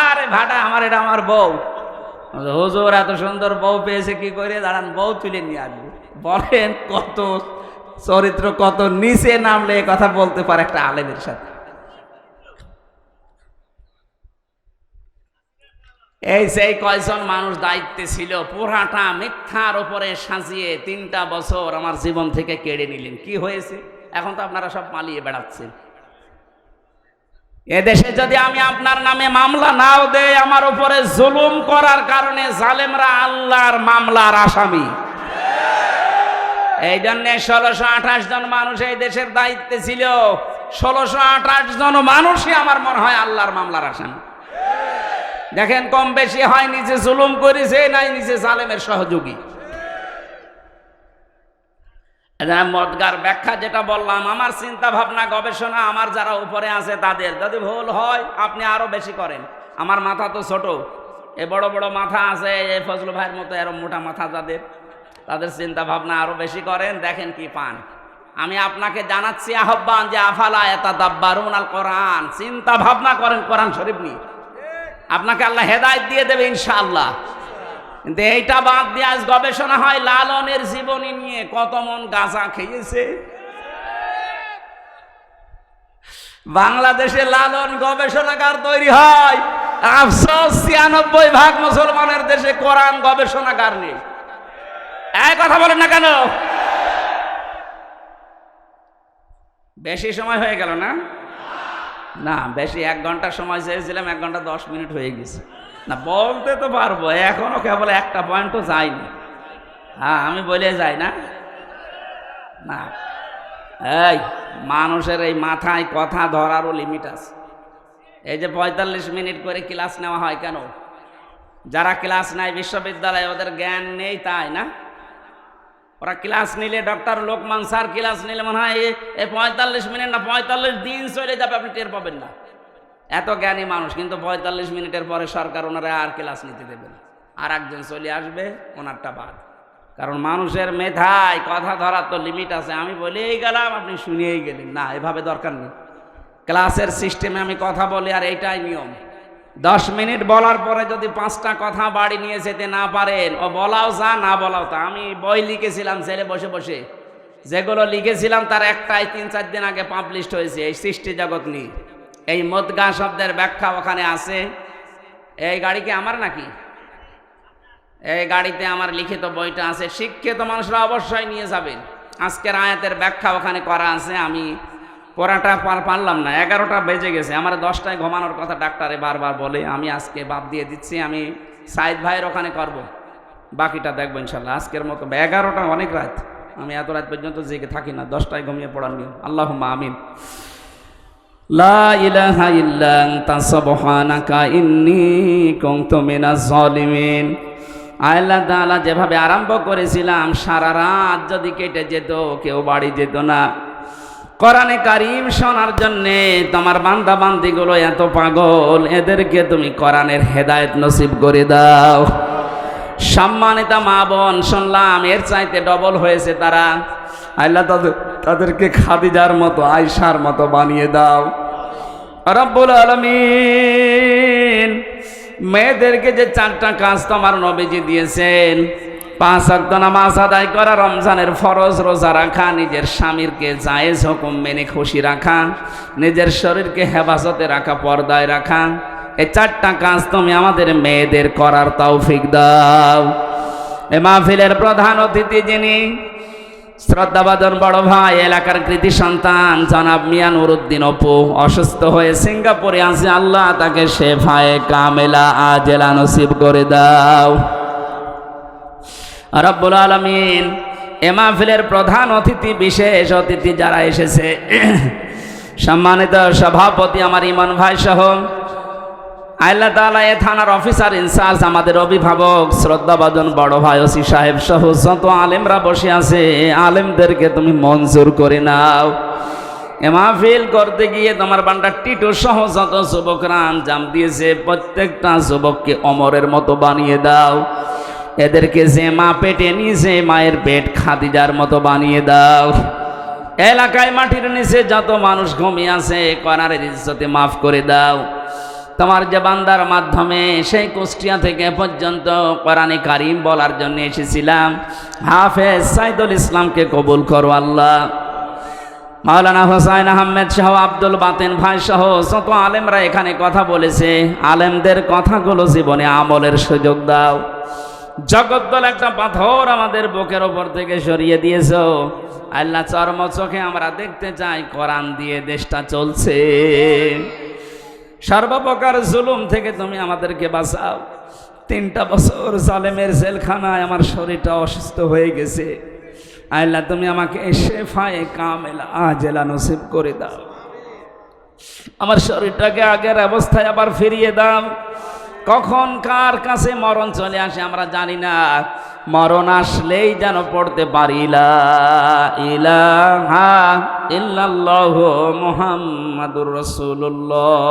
আরে ভাটা আমার, এটা আমার বউ। হুজুর এত সুন্দর বউ পেয়েছে কি করে? দাঁড়ান বউ তুলে নিয়ে আসবো। বলেন কত চরিত্র, কত নিচে নামলে এ কথা বলতে পারে একটা আলেমের সাথে। এই সেই কয়জন মানুষ দায়িত্বে ছিল, পুরাটা মিথ্যার উপরে সাজিয়ে 3টা বছর আমার জীবন থেকে কেড়ে নিলেন। কি হয়েছে? এখন তো আপনারা সব পালিয়ে বেড়াচ্ছেন। এদেশে যদি আমি আপনার নামে মামলা নাও দেই, আমার উপরে জুলুম করার কারণে জালেমরা আল্লাহর মামলার আসামি। এই জন্য 1628 জন মানুষ এই দেশের দায়িত্বে ছিল। 1628 জন মানুষই আমার মনে হয় আল্লাহর মামলার আসামি। দেখেন কম বেশি হয় নিজে জুলুম করেছে, নাই নিজে জালেমের সহযোগী। মদগার ব্যাখ্যা যেটা বললাম, আমার চিন্তা ভাবনা গবেষণা আমার যারা উপরে আছে তাদের যদি ভুল হয় আপনি আরো বেশি করেন। আমার মাথা তো ছোট, এ বড় বড় মাথা আছে, এই ফজলু ভাইয়ের মতো এরম মোটা মাথা যাদের, তাদের চিন্তা ভাবনা আরো বেশি করেন, দেখেন কি পান। আমি আপনাকে জানাচ্ছি আহ্বান যে আফালা ইয়াতাদাব্বারুন আল কোরআন, চিন্তা ভাবনা করেন কোরআন শরীফ নিয়ে, আপনাকে আল্লাহ হেদায়েত দিয়ে দেবে ইনশাআল্লাহ। কিন্তু এইটা বাদ দিয়ে আজ গবেষণা হয় লালনের জীবনী নিয়ে, কত মন গাঁজা খেয়েছে। বাংলাদেশে লালন গবেষণাগার তৈরি হয়, আফসোস 96% মুসলমানের দেশে কোরআন গবেষণাগার নেই। এই কথা বলেন না কেন? বেশি সময় হয়ে গেল না? না বেশি, 1 ঘন্টা সময় চেয়েছিলাম, 1 ঘন্টা 10 মিনিট হয়ে গেছে। না বলতে তো পারবো, এখনো কেবল একটা পয়েন্টও যায়নি। হ্যাঁ আমি বলে যাই না? না, এই মানুষের এই মাথায় কথা ধরারও লিমিট আছে। এই যে 45 মিনিট করে ক্লাস নেওয়া হয় কেন? যারা ক্লাস নেয় বিশ্ববিদ্যালয়ে ওদের জ্ঞান নেই তাই না? ওরা ক্লাস নিলে, ডক্টর লোকমান স্যার ক্লাস নিলে মনে হয় 45 মিনিট না 45 দিন চলে যাবে, আপনি টের পাবেন না, এত জ্ঞানী মানুষ। কিন্তু 45 মিনিটের পরে সরকার ওনারা আর ক্লাস নিতে দেবে না, আর একজন চলে আসবে, ওনারটা বাদ। কারণ মানুষের মেধায় কথা ধরার তো লিমিট আছে। আমি বলেই গেলাম, আপনি শুনিয়েই গেলেন না, এভাবে দরকার নেই। ক্লাসের সিস্টেমে আমি কথা বলি, আর এইটাই নিয়ম। 10 মিনিট বলার পরে যদি 5টা কথা বাড়ি নিয়ে যেতে না পারেন, ও বলাও যা না বলাও তা। আমি বই লিখেছিলাম ছেলে বসে বসে, যেগুলো লিখেছিলাম তার একটাই 3-4 দিন আগে পাবলিশড হয়েছে, এই সৃষ্টি জগৎ নিয়ে। এই মদগা শব্দের ব্যাখ্যা ওখানে আছে। এই গাড়ি কি আমার নাকি? এই গাড়িতে আমার লিখিত বইটা আছে, শিক্ষিত মানুষরা অবশ্যই নিয়ে যাবেন। আজকের আয়াতের ব্যাখ্যা ওখানে করা আছে। আমি পড়াটা পারলাম না, 11টা বেজে গেছে। আমার 10টায় ঘুমানোর কথা ডাক্তারে বারবার বলে, আমি আজকে বাদ দিয়ে দিচ্ছি। আমি সাইদ ভাইয়ের ওখানে করব, বাকিটা দেখবো ইনশাল্লাহ। আজকের মতো 11টা অনেক রাত, আমি এত রাত পর্যন্ত জেগে থাকি না, 10টায় ঘুমিয়ে পড়ার নিয়ম। আল্লাহুম্মা আমিন। লা ইলাহা ইল্লা আনতা সুবহানাকা ইন্নী কুনতু মিনাজ জালিমিন। আল্লাহ তাআলা যেভাবে আরম্ভ করেছিলাম, সারা রাত যদি কেটে যেত কেউ বাড়ি যেত না। কোরআনে কারীম শোনার জন্যে তোমার বান্দা বান্দিগুলো এত পাগল, এদেরকে তুমি কোরআনের হেদায়েত নসিব করে দাও। সম্মানিত মা বোন, শুনলাম এর চাইতে ডবল হয়েছে তারা। আল্লাহ তাদেরকে খাদিজার মতো, আয়েশার মতো বানিয়ে দাও রব্বুল আলামিন। মেয়েদেরকে যে 4টা কাজ তোমার নবীজি দিয়েছেন, 5 ওয়াক্ত নামাজ আদায় করা, রমজানের ফরজ রোজা রাখা, নিজের স্বামীরকে জায়েজ হুকুম মেনে খুশি রাখা, নিজের শরীরকে হেফাজতে রাখা, পর্দায় রাখা, এই 4টা কাজ তুমি আমাদের মেয়েদের করার তৌফিক দাও। এ মাহফিলের প্রধান অতিথি যিনি শ্রদ্ধাভাজন বড় ভাই, এলাকার কৃতি সন্তান জনাব মিয়া নুরুদ্দিন অপু অসুস্থ হয়ে সিঙ্গাপুরে আছে। আল্লাহ তাকে শেফায়ে কামেলা আজেলা নসিব করে দাও রব্বুল আলামিন। এ মাহফিলের প্রধান অতিথি, বিশেষ অতিথি যারা এসেছে, সম্মানিত সভাপতি আমার ইমান ভাই সহ আল্লাহ তাআলা এ থানার অফিসার ইনচার্জ, আমাদের অভিভাবক শ্রদ্ধাভাজন বড় ভাই ওসি সাহেব সহ যত আলেমরা বসে আছে, আলেমদেরকে তুমি মঞ্জুর করে নাও। এ মাহফিল করতে গিয়ে তোমার বান্ডা টিটু সহ যত যুবকরা আঞ্জাম দিয়েছে, প্রত্যেকটা যুবককে অমরের মতো বানিয়ে দাও। এদেরকে যে মা পেটে নিয়েছে, মায়ের পেট খাদিজার মতো বানিয়ে দাও। এলাকায় মাটির নিচে যত মানুষ ঘুমিয়ে আছে, কোরআনের ইজ্জতে মাফ করে দাও। তোমার যে বান্দার মাধ্যমে সেই কুষ্টিয়া থেকে পর্যন্ত কোরআনে কারিম বলার জন্য এসেছিলাম, হাফেজ সাইদুল ইসলামকে কবুল করো আল্লাহ। মাওলানা হোসাইন আহমেদ সহ আব্দুল বাতেন ভাই সহ যত আলেমরা এখানে কথা বলেছে, আলেমদের কথাগুলো জীবনে আমলের সুযোগ দাও। জগদ্দল একটা পাথর আমাদের বুকের ওপর থেকে সরিয়ে দিয়েছো আল্লাহ, চর্ম চোখে আমরা দেখতে চাই কোরআন দিয়ে দেশটা চলছে। সর্বপ্রকার জুলুম থেকে তুমি আমাদেরকে বাঁচাও। 3টা বছর জালেমের জেলখানায় আমার শরীরটা অসুস্থ হয়ে গেছে। আল্লাহ তুমি আমাকে শেফায়ে কামেলা আজেলা নসিব করে দাও। আমার শরীরটাকে আগের অবস্থায় আবার ফিরিয়ে দাও। কখন কার কাছে মরণ চলে আসে আমরা জানি না, মরণ আসলেই যেন পড়তে পারি লা ইলাহা ইল্লাল্লাহু মুহাম্মাদুর রাসূলুল্লাহ।